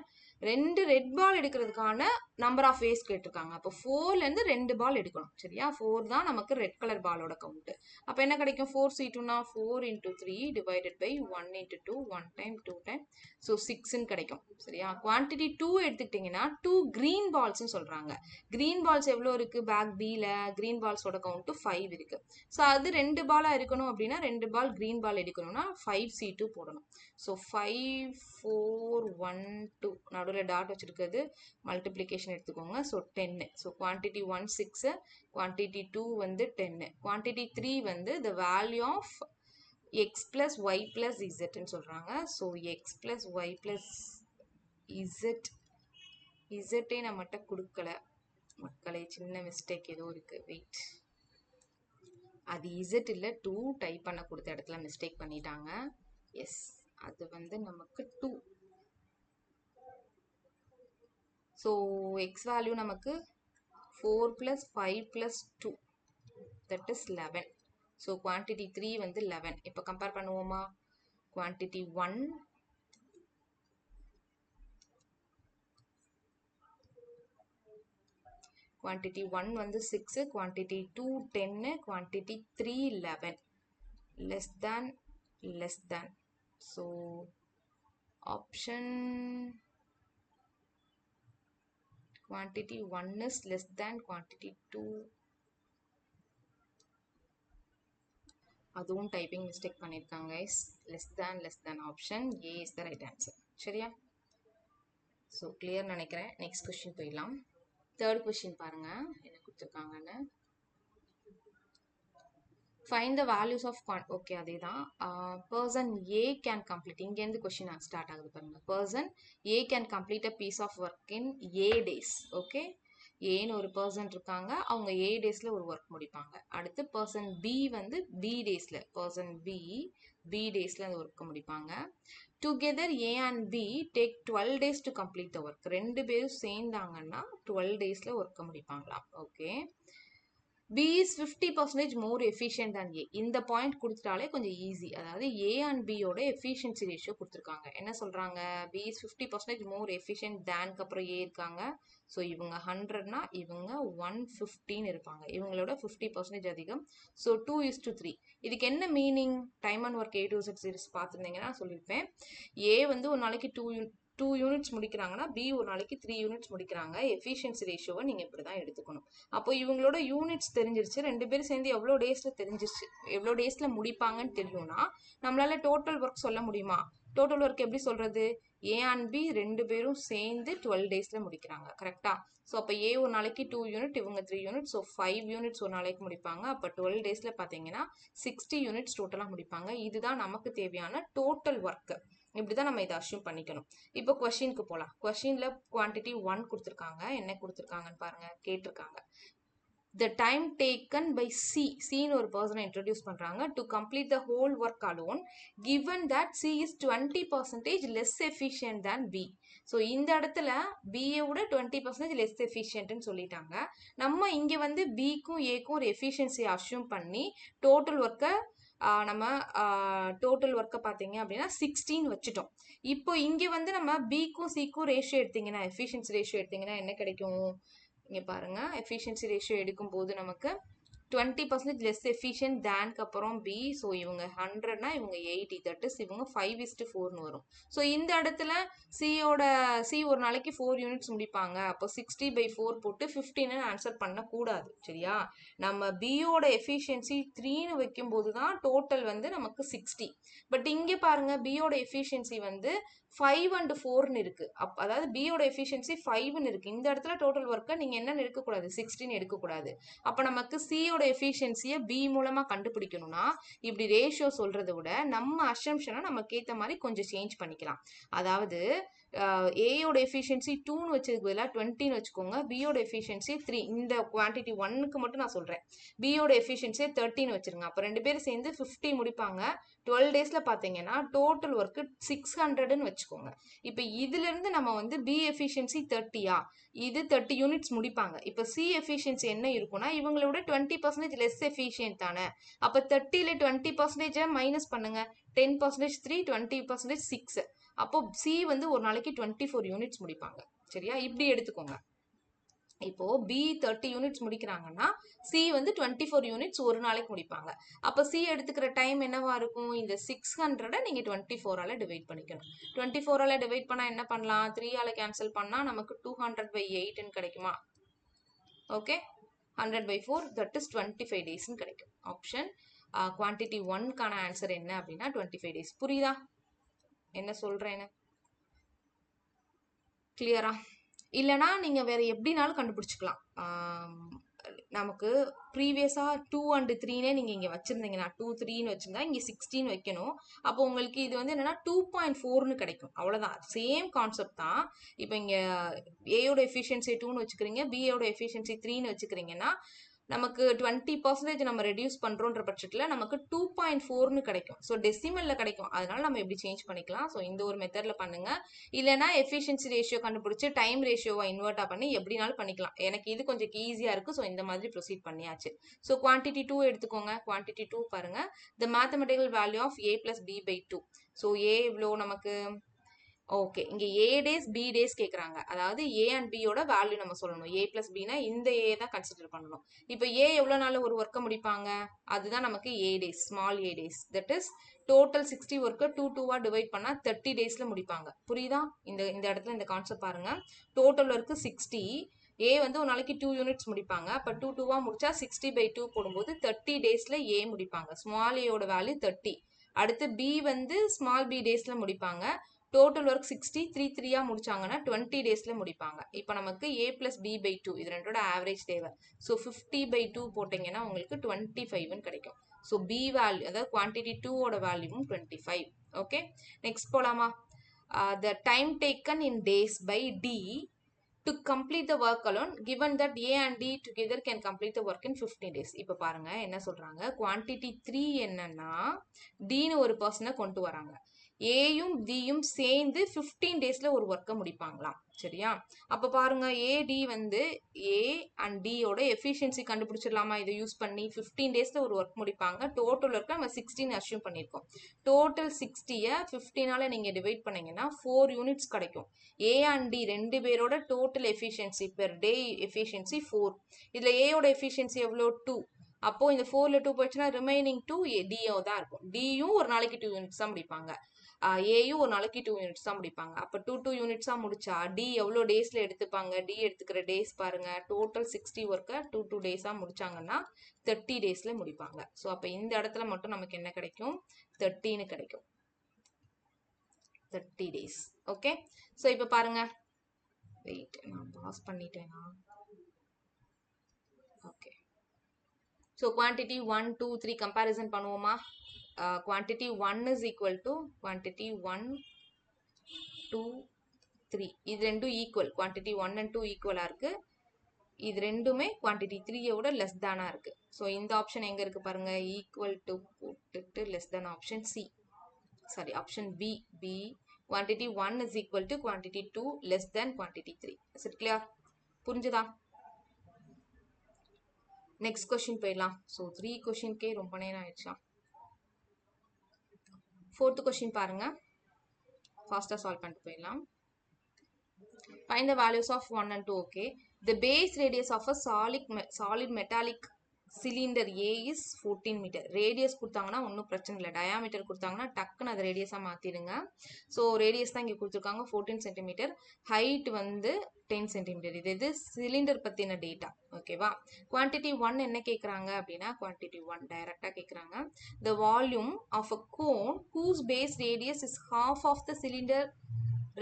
2 ரெட் பால் எடுக்கிறதுக்கான நம்பர் ஆஃப் வேஸ் கேட்டிருக்காங்க. அப்போ 4லேருந்து 2 பால் எடுக்கணும் சரியா. 4 தான் நமக்கு ரெட் கலர் பாலோட கவுண்ட். அப்போ என்ன கிடைக்கும்? 4C2னா 4 × 3 divided by 1 × 2 1 time 2 time so 6ன்னு கிடைக்கும் சரியா. குவான்டிட்டி 2 எடுத்துக்கிட்டிங்கன்னா 2 க்ரீன் பால்ஸ்ன்னு சொல்கிறாங்க. க்ரீன் பால்ஸ் எவ்வளோ இருக்குது? பேக் பியில் க்ரீன் பால்ஸோட கவுண்ட்டு 5 இருக்குது. ஸோ அது 2 பாலாக இருக்கணும் அப்படின்னா 2 பால் க்ரீன் பால் எடுக்கணும்னா 5C2 போடணும். ஸோ 5 4 1 2 நடுவில் டாட் வச்சுருக்கிறது மல்டிப்ளிகேஷன் எடுத்துக்கோங்க. ஸோ 10. ஸோ குவான்டிட்டி 1 6, குவான்டிட்டி 2 வந்து 10, குவான்டிட்டி 3 வந்து the value of x plus y plus z ன்னு சொல்கிறாங்க. So x plus y plus z z நம்மகிட்ட கொடுக்கல மக்களே, சின்ன மிஸ்டேக் ஏதோ இருக்குது. வெயிட், அது z இல்லை 2 டைப் பண்ண கொடுத்த இடத்துல மிஸ்டேக் பண்ணிட்டாங்க. எஸ், அது வந்து நமக்கு 2. ஸோ எக்ஸ் வேல்யூ நமக்கு 4 + 5 + 2 தட் இஸ் 11. ஸோ குவான்டிட்டி 3 வந்து 11. இப்போ கம்பேர் பண்ணுவோமா? குவான்டிட்டி 1 குவான்டிட்டி 1 வந்து 6, quantity 2 10, quantity 3 11. Less than. So option quantity 1 is less than quantity 2. அதுவும் டைப்பிங் மிஸ்டேக் பண்ணியிருக்காங்க guys. Less than option A is the right answer சரியா. So clear நினைக்கிறேன். Next question போயிடலாம். Third question பாருங்க என்ன கொடுத்துருக்காங்கன்னு. Find the values of okay அதே தான். பர்சன் ஏ கேன் கம்ப்ளீட், இங்கேருந்து கொஸ்டின் ஸ்டார்ட் ஆகுது பாருங்க. Person A can complete a piece of work in A days. Okay, ஏன்னு ஒரு பர்சன் இருக்காங்க, அவங்க ஏ டேஸில் ஒரு ஒர்க் முடிப்பாங்க. அடுத்து பர்சன் பி வந்து பி டேஸில், பர்சன் பி டேஸில் அந்த ஒர்க்கை முடிப்பாங்க. Together A and B take 12 days to complete the work. 2 பேரும் சேர்ந்தாங்கன்னா 12 daysல ஒர்க்கை முடிப்பாங்களாம். Okay, B is 50% more efficient than A. இந்த பாயிண்ட் கொடுத்துட்டாலே கொஞ்சம் ஈஸி. அதாவது A and B யோட எஃபிஷியன்சி ரேஷியோ கொடுத்துருக்காங்க. என்ன சொல்கிறாங்க? B is 50% more efficient than அப்புறம் A இருக்காங்க. ஸோ இவங்க 100னா இவங்க 115 இருப்பாங்க. இவங்களோட 50% அதிகம். ஸோ 2:3. இதுக்கு என்ன meaning? Time and work A to Z series பார்த்துருந்தீங்கன்னா சொல்லியிருப்பேன். A வந்து ஒரு நாளைக்கு 2 யூனிட்ஸ் முடிக்கிறாங்கன்னா B ஒரு நாளைக்கு 3 யூனிட்ஸ் முடிக்கிறாங்க. எஃபிஷியன்சி ரேஷியோவை நீங்கள் இப்படி தான் எடுத்துக்கணும். அப்போ இவங்களோட யூனிட்ஸ் தெரிஞ்சிருச்சு, 2 பேரும் சேர்ந்து எவ்வளோ டேஸில் முடிப்பாங்கன்னு தெரியும்னா நம்மளால டோட்டல் ஒர்க் சொல்ல முடியுமா? டோட்டல் ஒர்க் எப்படி சொல்கிறது? ஏ அண்ட் பி 2 பேரும் சேர்ந்து 12 daysல முடிக்கிறாங்க கரெக்டா. ஸோ அப்போ ஏ ஒரு நாளைக்கு 2 யூனிட், இவங்க 3 யூனிட், ஸோ 5 யூனிட்ஸ் ஒரு நாளைக்கு முடிப்பாங்க. அப்போ 12 daysல பார்த்தீங்கன்னா 60 யூனிட்ஸ் டோட்டலாக முடிப்பாங்க. இதுதான் நமக்கு தேவையான டோட்டல் ஒர்க்கு. இப்படி தான் நம்ம இதை அஷ்யூம் பண்ணிக்கணும். இப்போ கொஸ்டினுக்கு போகலாம். கொஸ்டினில் குவான்டிட்டி 1 கொடுத்துருக்காங்க. என்ன கொடுத்துருக்காங்கன்னு பாருங்கள், கேட்டிருக்காங்க. The time taken by Cன்னு ஒரு பர்சனை இன்ட்ரடியூஸ் பண்ணுறாங்க to complete the whole work alone given that C is 20% less efficient than B. So இந்த இடத்துல பிஏ விட 20% லெஸ் எஃபிஷியன்ட்னு சொல்லிட்டாங்க. நம்ம இங்கே வந்து பிக்கும் ஏக்கும் ஒரு எஃபிஷியன்சி அஷ்யூம் பண்ணி டோட்டல் ஒர்க்கை டோட்டல் ஒர்க்கை பார்த்தீங்க அப்படின்னா 16 வச்சுட்டோம். இப்போ இங்கே வந்து நம்ம பிக்கும் சிக்கும் ரேஷியோ எடுத்தீங்கன்னா, எஃபிஷியன்சி ரேஷியோ எடுத்தீங்கன்னா என்ன கிடைக்கும்? இங்கே பாருங்கள், எஃபிஷியன்சி ரேஷியோ எடுக்கும்போது நமக்கு 20% லெஸ் எஃபிஷியன்ட் தேனுக்கு அப்புறம் பி. ஸோ இவங்க 100னா இவங்க 80, தட் இஸ் இவங்க 5:4ன்னு வரும். ஸோ இந்த இடத்துல சி ஒரு நாளைக்கு 4 யூனிட்ஸ் முடிப்பாங்க. அப்போ 60/4 போட்டு 15ன்னு ஆன்சர் பண்ணக்கூடாது சரியா. நம்ம பியோட எஃபிஷியன்சி 3ன்னு வைக்கும்போது தான் டோட்டல் வந்து நமக்கு 60. பட் இங்கே பாருங்க, பியோட எஃபிஷியன்சி வந்து 5 and 4ன்னு இருக்கு. அதாவது பியோட எஃபிஷியன்சி 5ன்னு இருக்கு. இந்த இடத்துல டோட்டல் ஒர்க்கை நீங்கள் என்னன்னு எடுக்கக்கூடாது, 16 எடுக்கக்கூடாது. அப்போ நமக்கு சியோட எஃபிஷியன்சியை பி மூலமா கண்டுபிடிக்கணும்னா இப்படி ரேஷியோ சொல்றதை விட நம்ம அசம்ஷனை நமக்கு ஏற்ற மாதிரி கொஞ்சம் சேஞ்ச் பண்ணிக்கலாம். அதாவது ஏயோட எஃபிஷியன்சி 2ன்னு வச்சதுக்கு பதிலாக 20ன்னு வச்சுக்கோங்க. பியோட எஃபிஷியன்சி 3. இந்த குவான்டிட்டி 1க்கு மட்டும் நான் சொல்கிறேன். பியோட எஃபிஷியன்சியை 13 வச்சுருங்க. அப்போ 2 பேரும் சேர்ந்து 50 முடிப்பாங்க. 12 டேஸ்ல பாத்தீங்கன்னா டோட்டல் ஒர்க் 600ன்னு வச்சுக்கோங்க. இப்போ இதுல இருந்து நம்ம வந்து பி எஃபிஷியன்சி 30யா, இது 30 யூனிட்ஸ் முடிப்பாங்க. இப்போ சி எஃபிஷியன்சி என்ன இருக்கும்னா இவங்களோட 20% லெஸ் எஃபிஷியன்ட் தானே. அப்போ 30ல 20% மைனஸ் பண்ணுங்க. 10% 3, 20% 6. அப்போ சி வந்து ஒரு நாளைக்கு 24 யூனிட்ஸ் முடிப்பாங்க. சரியா, இப்படி எடுத்துக்கோங்க. இப்போ பி 30 யூனிட்ஸ் முடிக்கிறாங்கன்னா சி வந்து 24 யூனிட்ஸ் ஒரு நாளைக்கு முடிப்பாங்க. அப்போ சி எடுத்துக்கிற டைம் என்னவா இருக்கும்? இந்த 600 நீங்க 24ஆல டிவைட் பண்ணிக்கணும். 24ஆல டிவைட் பண்ணா என்ன பண்ணலாம்? 3ஆல கேன்சல் பண்ணா நமக்கு 200/8ன்னு கிடைக்குமா? ஓகே, 100/4 தட் இஸ் 25 டேஸ்ன்னு கிடைக்கும். ஆப்ஷன் குவான்டிட்டி 1க்கான ஆன்சர் என்ன அப்படின்னா 25 டேஸ். புரியுதா என்ன சொல்றேன்னு? கிளியரா? இல்லைனா நீங்கள் வேறு எப்படினாலும் கண்டுபிடிச்சிக்கலாம். நமக்கு ப்ரீவியஸாக 2 and 3னே நீங்கள் இங்கே வச்சுருந்தீங்கன்னா 2, 3ன்னு வச்சுருந்தா இங்கே 16 வைக்கணும். அப்போ உங்களுக்கு இது வந்து என்னென்னா 2.4ன்னு கிடைக்கும். அவ்வளோதான், சேம் கான்செப்ட் தான். இப்போ இங்கே ஏயோட எஃபிஷியன்சி 2ன்னு வச்சுக்கிறீங்க, பிஏயோட எஃபிஷியன்சி 3ன்னு வச்சுக்கிறீங்கன்னா நமக்கு 20% நம்ம ரெடியூஸ் பண்ணுறோன்ற பட்சத்தில் நமக்கு 2.4ன்னு கிடைக்கும். ஸோ டெசிமலில் கிடைக்கும். அதனால நம்ம எப்படி சேஞ்ச் பண்ணிக்கலாம். ஸோ இந்த ஒரு மெத்தடில் பண்ணுங்கள். இல்லைனா எஃபிஷியன்சி ரேஷியோ கண்டுபிடிச்சி டைம் ரேஷியோவை இன்வெர்ட்டாக பண்ணி எப்படினாலும் பண்ணிக்கலாம். எனக்கு இது கொஞ்சம் ஈஸியாக இருக்குது. ஸோ இந்த மாதிரி ப்ரொசீட் பண்ணியாச்சு. ஸோ குவான்டிட்டி 2 எடுத்துக்கோங்க. குவான்டிட்டி 2 பாருங்கள். The mathematical value of a + b/2. So a இவ்வளோ நமக்கு. ஓகே, இங்கே ஏ டேஸ் பி டேஸ் கேட்குறாங்க. அதாவது ஏ அண்ட் பியோட வேல்யூ நம்ம சொல்லணும். a + bனா இந்த ஏ தான் கன்சிடர் பண்ணணும். இப்போ ஏ எவ்வளோ நாள் ஒரு ஒர்க்கை முடிப்பாங்க? அதுதான் நமக்கு ஏ days, small A days. That is total 60 ஒர்க்கை 2 டிவைட் பண்ணால் 30 டேஸில் முடிப்பாங்க. புரியுதா? இந்த இடத்துல இந்த கான்செப்ட் பாருங்க. டோட்டல் ஒர்க்கு 60, ஏ வந்து ஒரு நாளைக்கு 2 யூனிட்ஸ் முடிப்பாங்க. அப்போ 2 முடிச்சா 60/2 போடும்போது 30 டேஸில் ஏ முடிப்பாங்க. ஸ்மால் ஏயோட வேல்யூ 30. அடுத்து பி வந்து ஸ்மால் பி டேஸில் முடிப்பாங்க. டோட்டல் ஒர்க் 60, 3 முடிச்சாங்கன்னா 20 டேஸ்ல முடிப்பாங்க. இப்போ நமக்கு a + b/2 இது ரெண்டோட ஆவரேஜ் தேவை. ஸோ 50/2 போட்டிங்கன்னா உங்களுக்கு 25ன்னு கிடைக்கும். ஸோ பி வேல்யூ, அதாவது குவான்டிட்டி 2ஓட வேல்யூவும் 25. ஓகே, நெக்ஸ்ட் போலாமா? The time taken in days by D to complete the work alone given that A and D together can complete the work in 15 days. இப்போ பாருங்க என்ன சொல்றாங்க. குவான்டிட்டி 3 என்னன்னா Dன்னு ஒரு பர்சனை கொண்டு வராங்க. ஏயும் டியும் சேர்ந்து 15 டேஸ்ல ஒரு ஒர்க்கை முடிப்பாங்களாம். சரியா, அப்ப பாருங்க ஏடி வந்து ஏ அண்ட் டியோட எஃபிஷியன்சி கண்டுபிடிச்சிடலாமா? இதை யூஸ் பண்ணி 15 டேஸ்ல ஒரு ஒர்க் முடிப்பாங்க. டோட்டல் ஒர்க் நம்ம 16 அஸ்யூம் பண்ணியிருக்கோம். டோட்டல் 60யை 15ஆல நீங்க டிவைட் பண்ணீங்கன்னா 4 யூனிட்ஸ் கிடைக்கும். ஏ அண்ட் டி ரெண்டு பேரோட total efficiency per day efficiency 4. இதுல ஏயோட எஃபிஷியன்சி எவ்வளோ? 2. அப்போ இந்த 4ல 2 போயிடுச்சுன்னா ரிமைனிங் 2 டிஓ தான் இருக்கும். டியும் ஒரு நாளைக்கு 2 யூனிட்ஸ் தான் முடிப்பாங்க. ஏயும் ஒரு நாளைக்கு 2 யூனிட்ஸ் தான் முடிப்பாங்க. அப்போ 2 யூனிட்ஸா முடிச்சா டி எவ்வளோ டேஸ்ல எடுத்துப்பாங்க? டி எடுத்துக்கிற டேஸ் பாருங்க. டோட்டல் 60 ஒர்க்கை 2 டேஸா முடிச்சாங்கன்னா 30 டேஸ்ல முடிப்பாங்க. ஸோ அப்போ இந்த இடத்துல மட்டும் நமக்கு என்ன கிடைக்கும்? 30ன்னு கிடைக்கும். 30 டேஸ். ஓகே, ஸோ இப்போ பாருங்க. வெயிட், நான் பாஸ் பண்ணிட்டேனா? ஓகே, ஸோ குவான்டிட்டி 1, 2, 3 கம்பேரிசன் பண்ணுவோமா? Quantity 1 is equal to quantity 1, 2, 3. இது ரெண்டும் ஈக்குவல். குவான்டிட்டி 1 and 2 ஈக்குவலா இருக்கு. இது ரெண்டுமே குவான்டிட்டி 3 விட லெஸ் தானா இருக்கு. ஸோ இந்த ஆப்ஷன் எங்க இருக்கு பாருங்க. ஈக்குவல் டு போட்டுட்டு less than option C, sorry option B. B quantity 1 is equal to quantity 2 less than quantity 3. Is it clear? புரிஞ்சுதா? நெக்ஸ்ட் கொஸ்டின் போயிடலாம். ஸோ 3 கொஸ்டின்கே ரொம்ப நேரம் ஆயிடுச்சா? 4th question பாருங்க. ஃபாஸ்டா சால்வ் பண்ணிட்டு போயிடலாம். Find the values of 1 and 2. Okay, the base radius of a solid metallic cylinder A is 14 meter. Radius கொடுத்தாங்கன்னா ஒன்றும் பிரச்சனை இல்லை. டயாமீட்டர் கொடுத்தாங்கன்னா டக்குன்னு அதை ரேடியஸாக மாற்றிடுங்க. ஸோ ரேடியஸ் தான் இங்கே கொடுத்துருக்காங்க 14 சென்டிமீட்டர். ஹைட் வந்து 10 சென்டிமீட்டர். இது சிலிண்டர் பற்றின டேட்டா. ஓகேவா? குவான்டிட்டி 1 என்ன கேட்குறாங்க அப்படின்னா குவான்டிட்டி 1 டைரெக்டாக கேட்குறாங்க. The volume of a cone whose base radius is half of the cylinder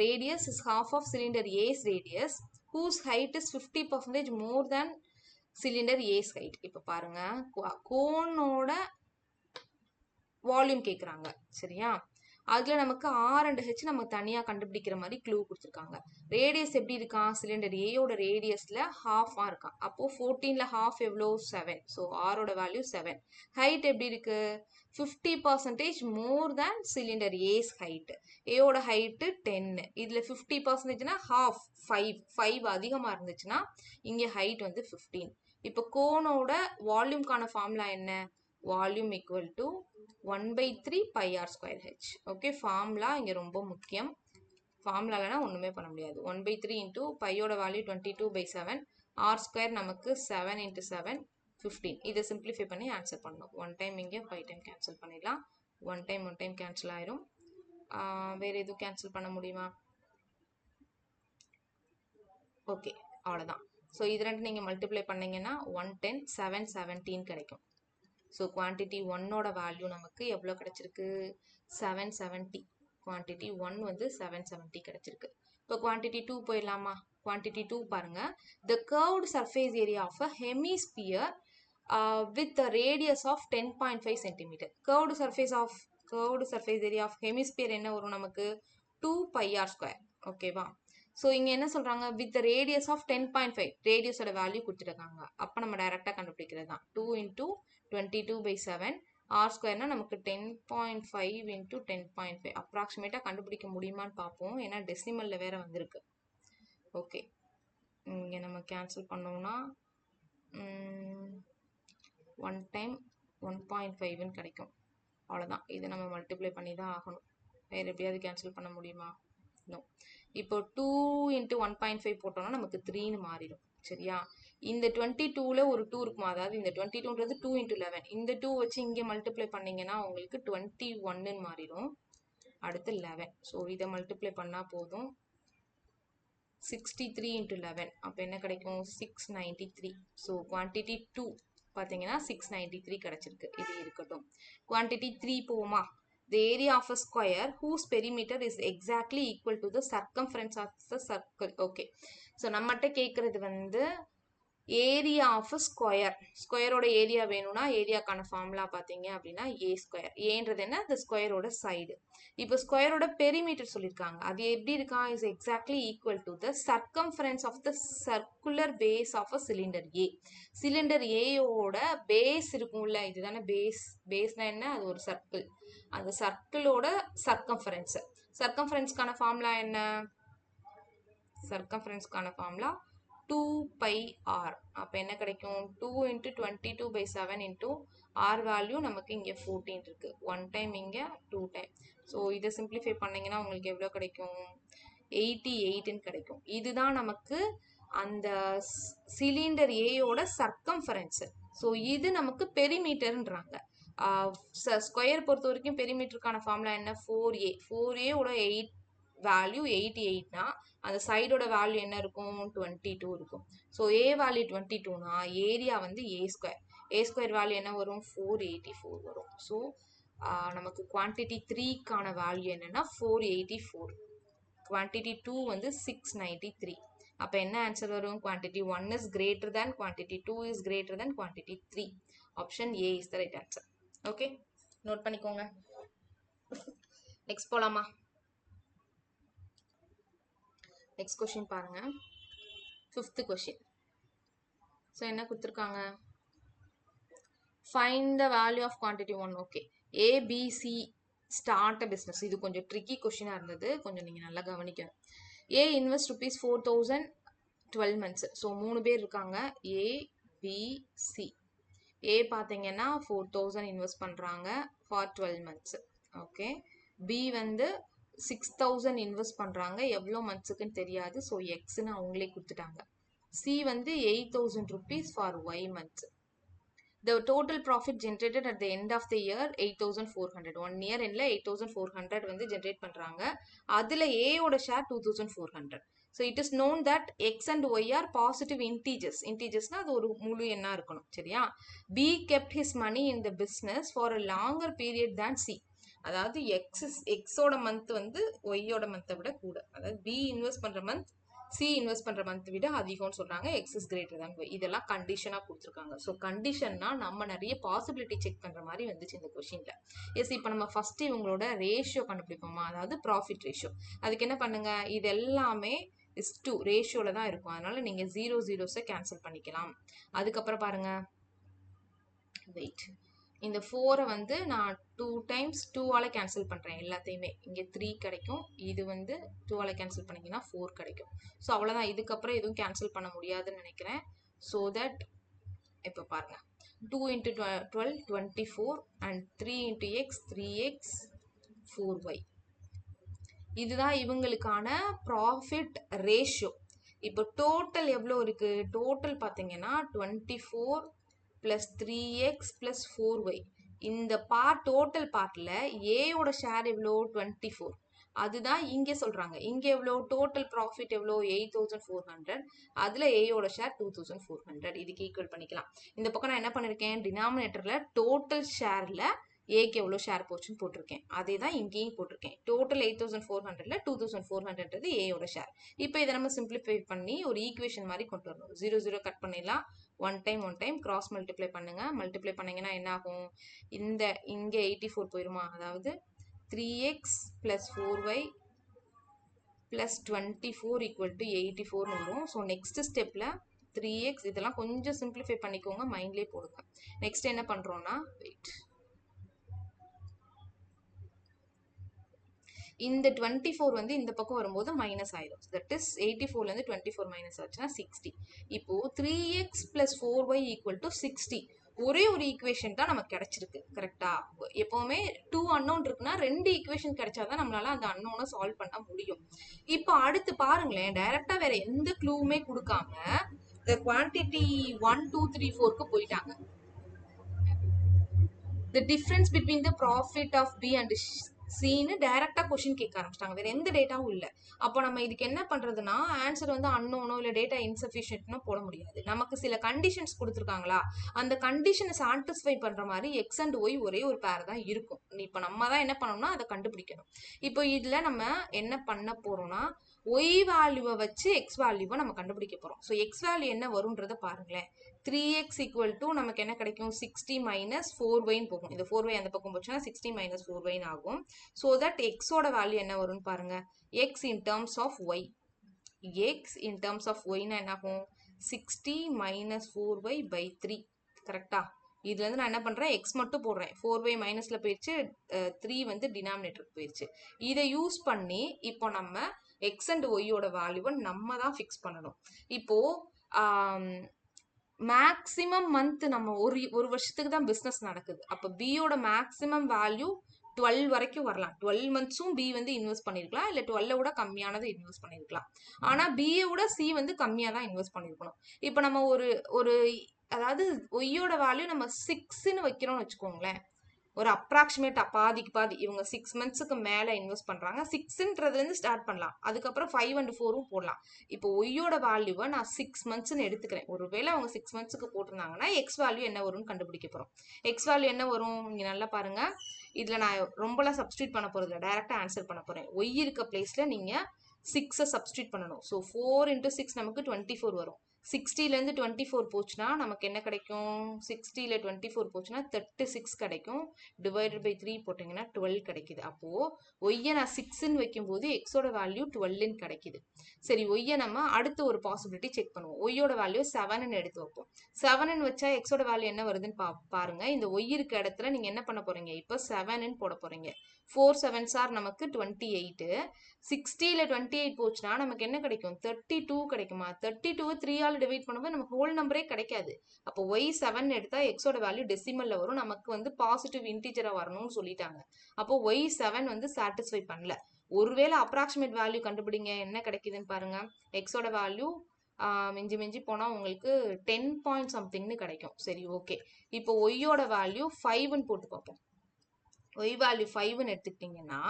radius is half of cylinder A's radius whose height is 50% more than cylinder's height. இப்போ பாருங்க, கோனோட volume கேட்குறாங்க. சரியா, அதுல நமக்கு ஆர் அண்ட் ஹெச் நம்ம தனியா கண்டுபிடிக்கிற மாதிரி க்ளூ கொடுத்துருக்காங்க. ரேடியஸ் எப்படி இருக்கான், சிலிண்டர் ஏயோட ரேடியஸ்ல ஹாஃபா இருக்கான். அப்போ 14ல ஹாஃப் எவ்வளோ 7. ஸோ ஆரோட வேல்யூ 7. ஹைட் எப்படி இருக்கு 50% மோர் தேன் சிலிண்டர் ஏஸ் ஹைட். ஏயோட ஹைட்டு 10. இதுல 50%னா ஹாஃப் 5 அதிகமா இருந்துச்சுன்னா இங்க ஹைட் வந்து 15. இப்போ கோனோட வால்யூம்கான ஃபார்முலா என்ன, volume equal to 1/3 pi r square h. Okay, formula இங்க ரொம்ப முக்கியம். ஃபார்முலா இல்லைனா ஒண்ணுமே பண்ண முடியாது. 1/3 இன்டூ பையோட வேல்யூ 22/7, r ஸ்கொயர் நமக்கு 7 × 7 15. இதை சிம்பிளிஃபை பண்ணி ஆன்சர் பண்ணணும். 1 டைம் இங்கே 5 டைம் கேன்சல் பண்ணிடலாம். 1 டைம் கேன்சல் ஆயிரும். வேற எதுவும் கேன்சல் பண்ண முடியுமா? ஓகே, அவ்வளோதான். ஸோ இது ரெண்டு நீங்கள் மல்டிப்ளை பண்ணீங்கன்னா 110 7 17 கிடைக்கும். ஸோ குவான்டிட்டி 1ஓட வேல்யூ நமக்கு எவ்வளோ கிடைச்சிருக்கு 770. குவான்டிட்டி 1 வந்து 770 கிடைச்சிருக்கு. இப்போ குவான்டிட்டி 2 போயிடலாமா? குவான்டிட்டி 2 பாருங்க. The curved surface area of a hemisphere with a radius of 10.5 cm. Curved surface area of hemisphere என்ன வரும் நமக்கு 2 pi r square. ஓகேவா? ஸோ இங்கே என்ன சொல்கிறாங்க, வித் ரேடியஸ் ஆஃப் 10.5 ரேடியஸோட வேல்யூ கொடுத்துருக்காங்க. அப்போ நம்ம டைரெக்டாக கண்டுபிடிக்கிறது தான். 2 × 22/7 ஆர் ஸ்கொயர்னா நமக்கு 10.5 × 10.5 அப்ராக்சிமேட்டாக கண்டுபிடிக்க முடியுமான்னு பார்ப்போம். ஏன்னா டெசிமலில் வேற வந்திருக்கு. ஓகே, இங்கே நம்ம கேன்சல் பண்ணோம்னா 1 டைம் 1.5ன்னு கிடைக்கும். அவ்வளோதான். இதை நம்ம மல்டிப்ளை பண்ணி தான் ஆகணும். வேறு எப்படியாவது கேன்சல் பண்ண முடியுமா? நோ. இப்போ 2 × 1.5 போட்டோம்னா நமக்கு 3ன்னு மாறிடும். சரியா? இந்த 22ல ஒரு 2 இருக்குமா, அதாவது இந்த 22ன்றது 2 × 11. இந்த 2 வச்சு இங்கே மல்டிப்ளை பண்ணீங்கன்னா உங்களுக்கு 21ன்னு மாறிடும். அடுத்து 11. ஸோ இதை மல்டிப்ளை பண்ணால் போதும். 63 × 11 அப்போ என்ன கிடைக்கும் 693. ஸோ குவான்டிட்டி 2 பார்த்தீங்கன்னா 693 கிடைச்சிருக்கு. இது இருக்கட்டும். குவான்டிட்டி 3 போவோமா? The area of a square whose perimeter is exactly equal to the circumference of the circle. Okay. So நம்மகிட்ட கேட்கறது வந்து ஏரியா ஆஃப் ஸ்கொயர். ஸ்கொயரோட ஏரியா வேணும்னா ஏரியாக்கான ஃபார்முலா பார்த்தீங்க அப்படின்னா ஏ ஸ்கொயர். ஏன்றது என்ன, அந்த ஸ்கொயரோட சைடு. இப்போ ஸ்கொயரோட பெரிமீட்டர் சொல்லியிருக்காங்க. அது எப்படி இருக்கா, is exactly equal to the circumference of the circular base of a cylinder A. Cylinder ஏயோட பேஸ் இருக்கும்ல, இதுதானே பேஸ். பேஸ்னா என்ன, அது ஒரு சர்க்கிள். அந்த சர்க்கிளோட சர்க்கம்ஃபரன்ஸ். சர்க்கம்ஃபரன்ஸ்க்கான ஃபார்முலா என்ன, சர்க்கம்ஃபரன்ஸ்க்கான ஃபார்முலா 2 pi r. அப்போ என்ன கிடைக்கும் 2 × 22/7 × r வேல்யூ நமக்கு இங்கே 14 இருக்கு. 1 டைம் இங்கே 2 டைம். ஸோ இதை சிம்பிளிஃபை பண்ணீங்கன்னா உங்களுக்கு எவ்வளோ கிடைக்கும் 88ன்னு கிடைக்கும். இதுதான் நமக்கு அந்த சிலிண்டர் ஏயோட சர்க்கம்ஃபரன்ஸ். ஸோ இது நமக்கு பெரிமீட்டர்ன்றாங்க. ஸ்கொயர் பொறுத்த வரைக்கும் பெரிமீட்டருக்கான ஃபார்முலா என்ன 4a. 4a-ஓட 8 வேல்யூ 88னா அந்த சைடோட வேல்யூ என்ன இருக்கும் 22 இருக்கும். ஸோ ஏ வேல்யூ 22னா ஏரியா வந்து ஏ ஸ்கொயர். ஏ ஸ்கொயர் வேல்யூ என்ன வரும் 484 வரும். ஸோ நமக்கு குவான்டிட்டி 3க்கான வேல்யூ என்னன்னா 484. குவான்டிட்டி 2 வந்து 693. அப்போ என்ன ஆன்சர் வரும், quantity 1 is greater than quantity 2 is greater than quantity 3. Option A is the right answer. Okay, note பண்ணிக்கோங்க. நெக்ஸ்ட் போலாமா? நெக்ஸ்ட் கொஸ்டின் பாருங்க. 5th question. ஸோ என்ன கொடுத்துருக்காங்க, find the value of quantity 1. Okay, ABC start a business. இது கொஞ்சம் tricky கொஸ்டினாக இருந்தது, கொஞ்சம் நீங்கள் நல்லா கவனிக்கணும். ஏ இன்வெஸ்ட் ₹4,000 12 months. ஸோ 3 பேர் இருக்காங்க, ஏபிசி. ஏ பார்த்தீங்கன்னா 4,000 இன்வெஸ்ட் பண்ணுறாங்க ஃபார் 12 months. ஓகே, பி வந்து 6,000 இன்வெஸ்ட் பண்ணுறாங்க, எவ்வளோ மந்த்ஸுக்குன்னு தெரியாது. ஸோ எக்ஸ்ன்னு அவங்களே கொடுத்துட்டாங்க. சி வந்து ₹8,000 for y months. The total profit generated at the end of the year 8,400. 1 year endல 8,400 வந்து ஜென்ரேட் பண்றாங்க. அதுல A ஓட share 2,400. So it is known that X and Y are positive integers. Integersனா அது ஒரு முழு எண்ணா இருக்கணும். சரியா? B kept his money in the business for a longer period than C. அதாவது X ஓட மந்த் வந்து Y ஓட மந்த்தை விட கூட. அதாவது B இன்வெஸ்ட் பண்ற மந்த் சி இன்வெஸ்ட் பண்ற மந்த் விட அதிகம்னு சொல்றாங்க, X is greater than y. இதெல்லாம் கண்டிஷனா கொடுத்துருக்காங்க. ஸோ கண்டிஷன்னா நம்ம நிறைய பாசிபிலிட்டி செக் பண்ற மாதிரி வந்துச்சு இந்த கொஸ்டின்ல. எஸ் இப்போ நம்ம ஃபர்ஸ்ட் இவங்களோட ரேஷியோ கண்டுபிடிப்போமா, அதாவது ப்ராஃபிட் ரேஷியோ. அதுக்கு என்ன பண்ணுங்க, இது எல்லாமே இஸ் டூ ரேஷியோல தான் இருக்கும். அதனால நீங்க 0 0s கேன்சல் பண்ணிக்கலாம். அதுக்கப்புறம் பாருங்க, வெயிட், இந்த 4 வந்து நான் 2 டைம்ஸ் 2ஆல கேன்சல் பண்றேன் எல்லாத்தையுமே. இங்க 3 கிடைக்கும், இது வந்து 2ஆல கேன்சல் பண்ணீங்கன்னா 4 கிடைக்கும். ஸோ அவ்வளவுதான், இதுக்கப்புறம் எதுவும் கேன்சல் பண்ண முடியாதுன்னு நினைக்கிறேன். ஸோ தட் இப்போ பாருங்க, 2 into 12 24 and 3 into x 3x 4y. இதுதான் இவங்களுக்கான ப்ராஃபிட் ரேஷியோ. இப்போ டோட்டல் எவ்வளோ இருக்கு, டோட்டல் பார்த்தீங்கன்னா 24 + 3x + 4y. இந்த பார்ட் டோட்டல் பார்ட்ல ஏயோட ஷேர் எவ்வளோ 24. அதுதான் இங்கே சொல்றாங்க. இங்கே எவ்வளோ டோட்டல் ப்ராஃபிட் எவ்வளோ 8400. அதுல ஏயோட ஷேர் 2400. இதுக்கு ஈக்குவல் பண்ணிக்கலாம். இந்த பக்கம் நான் என்ன பண்ணிருக்கேன், டினாமினேட்டர்ல டோட்டல் ஷேர்ல ஏக்கு எவ்வளோ ஷேர் போச்சுன்னு போட்டிருக்கேன். அதே தான் இங்கேயும் போட்டிருக்கேன். டோட்டல் 8400ல 2400 ஏயோட ஷேர். இப்போ இதை நம்ம சிம்பிளிஃபை பண்ணி ஒரு ஈக்குவேஷன் மாதிரி கொண்டு வரணும். 0 0 கட் பண்ணிடலாம். ஒன் டைம் கிராஸ் மல்டிப்ளை பண்ணுங்க. மல்டிப்ளை பண்ணீங்கன்னா என்ன ஆகும், இந்த இங்கே 84 போயிருமா, அதாவது 3x + 4y + 24 = 84 வரும். ஸோ நெக்ஸ்ட் ஸ்டெப்ல 3x, இதெல்லாம் கொஞ்சம் சிம்பிளிஃபை பண்ணிக்கோங்க, மைண்ட்லேயே போடுங்க. நெக்ஸ்ட் என்ன பண்றோம்னா, வெயிட், இந்த 24 வந்து இந்த பக்கம் வரும்போது மைனஸ் ஆயிடும். தட் இஸ் 84ல இருந்து 24 மைனஸ் ஆச்சுன்னா 60. இப்போ 3x + 4y = 60. ஒரே ஒரு ஈக்குவேஷன் தான் நமக்கு கிடைச்சிருக்கு. கரெக்டா? எப்பவுமே 2 அன்னோன் இருக்குன்னா 2 ஈக்குவேஷன் கிடைச்சாதான் நம்மளால அந்த அன்னோனை சால்வ் பண்ண முடியும். இப்போ அடுத்து பாருங்களேன், டைரக்டா வேற எந்த க்ளூவுமே கொடுக்காம குவான்டிட்டி 1 2 3 4க்கு போயிட்டாங்க. The difference between the profit of B and Cன்னு டைரக்டா கொஸ்டின் கேட்க ஆரம்பிச்சிட்டாங்க. வேற எந்த டேட்டாவும் இல்லை. அப்போ நம்ம இதுக்கு என்ன பண்றதுன்னா, ஆன்சர் வந்து அன்னோனோ இல்லை டேட்டா இன்சஃபிஷியன்ட்னோ போட முடியாது. நமக்கு சில கண்டிஷன்ஸ் கொடுத்துருக்காங்களா, அந்த கண்டிஷனை சாட்டிஸ்ஃபை பண்ற மாதிரி எக்ஸ் அண்ட் ஒய் ஒரே ஒரு பேர் தான் இருக்கும். இப்போ நம்ம தான் என்ன பண்ணணும்னா அதை கண்டுபிடிக்கணும். இப்போ இதுல நம்ம என்ன பண்ண போறோம்னா, ஒய் வேல்யூவை வச்சு எக்ஸ் வேல்யூவை நம்ம கண்டுபிடிக்க போறோம். ஸோ எக்ஸ் வேல்யூ என்ன வரும்ன்றத பாருங்களேன். 3x = நமக்கு என்ன கிடைக்கும், 60 - 4y போகும். இந்த 4y அந்த பக்கம் போச்சுன்னா 60 - 4y ஆகும். ஸோ தட் எக்ஸோட வேல்யூ என்ன வரும்னு பாருங்க, x in terms of y. x in terms of y என்ன ஆகும், 60 - 4y/3. கரெக்டா? இதுல இருந்து நான் என்ன பண்றேன், எக்ஸ் மட்டும் போடுறேன். 4y மைனஸ்ல போயிடுச்சு, 3 வந்து டினாமினேட்டருக்கு போயிடுச்சு. இதை யூஸ் பண்ணி இப்போ நம்ம எக்ஸ் அண்ட் ஒய்யோட வேல்யூவை நம்ம தான் ஃபிக்ஸ் பண்ணணும். இப்போ மேக்ஸிமம் மந்த் நம்ம ஒரு வருஷத்துக்கு தான் பிஸ்னஸ் நடக்குது. அப்போ பியோட மேக்ஸிமம் வேல்யூ 12 வரைக்கும் வரலாம். 12 மந்த்ஸும் பி வந்து இன்வெஸ்ட் பண்ணிருக்கலாம், இல்லை 12 விட கம்மியானது இன்வெஸ்ட் பண்ணிருக்கலாம். ஆனா பியை விட சி வந்து கம்மியா தான் இன்வெஸ்ட் பண்ணிருக்கணும். இப்போ நம்ம ஒரு அதாவது ஒய்யோட வேல்யூ நம்ம 6ன்னு வைக்கிறோம்னு வச்சுக்கோங்களேன். ஒரு அப்ராக்சிமேட்டா பாதிக்கு பாதி இவங்க 6 மந்த்ஸுக்கு மேல இன்வெஸ்ட் பண்றாங்க. 6ன்றதுல இருந்து ஸ்டார்ட் பண்ணலாம். அதுக்கப்புறம் 5 and 4ம் போடலாம். இப்போ ஒய்யோட வேல்யூவை நான் 6 மந்த்ஸ்ன்னு எடுத்துக்கிறேன். ஒருவேளை அவங்க 6 மந்த்ஸுக்கு போட்டிருந்தாங்கன்னா எக்ஸ் வேல்யூ என்ன வரும்னு கண்டுபிடிக்க போறோம். எக்ஸ் வேல்யூ என்ன வரும், இங்க நல்லா பாருங்க. இதுல நான் ரொம்பலாம் சப்ஸ்டியூட் பண்ண போறது இல்லை, டைரக்டா ஆன்சர் பண்ண போறேன். ஒய் இருக்க பிளேஸ்ல நீங்க 6 சப்ஸ்டியூட் பண்ணணும். ஸோ 4 × 6 நமக்கு 24 வரும். 60லேருந்து 24 போச்சுன்னா நமக்கு என்ன கிடைக்கும், 60ல 24 போச்சுன்னா 36 கிடைக்கும். /3 போட்டிங்கன்னா 12 கிடைக்குது. அப்போ ஒய்யை நான் 6ன்னு வைக்கும்போது எக்ஸோட வேல்யூ 12ன்னு கிடைக்குது. சரி, ஒய்யை நம்ம அடுத்து ஒரு பாசிபிலிட்டி செக் பண்ணுவோம். ஒய்யோட வேல்யூ 7ன்னு எடுத்து வைப்போம். 7ன்னு வச்சா எக்ஸோட வேல்யூ என்ன வருதுன்னு பாருங்க. இந்த ஒய் இருக்க இடத்துல நீங்க என்ன பண்ண போறீங்க, இப்போ 7ன்னு போட போறீங்க. 4 7s are நமக்கு 28. 60ல 28 போச்சுன்னா நமக்கு என்ன கிடைக்கும், 32 கிடைக்குமா. 32 3ஆல் டிவைட் பண்ணும்போது நமக்கு ஹோல் நம்பரே கிடைக்காது. அப்போ ஒய் 7 எடுத்தா எக்ஸோட வேல்யூ டெசிமல்ல வரும். நமக்கு வந்து பாசிட்டிவ் இன்டிஜரா வரணும்னு சொல்லிட்டாங்க. அப்போ ஒய் 7 வந்து சாட்டிஸ்ஃபை பண்ணல. ஒருவேளை அப்ராக்சிமேட் வேல்யூ கண்டுபிடிங்க, என்ன கிடைக்குதுன்னு பாருங்க. எக்ஸோட வேல்யூ மிஞ்சி மிஞ்சி போனா உங்களுக்கு 10 பாயிண்ட் சம்திங்னு கிடைக்கும். சரி, ஓகே. இப்போ ஒய்யோட வேல்யூ 5ன்னு போட்டு பார்ப்போம். ஒய் வேல்யூ 5ன்னு எடுத்துக்கிட்டீங்கன்னா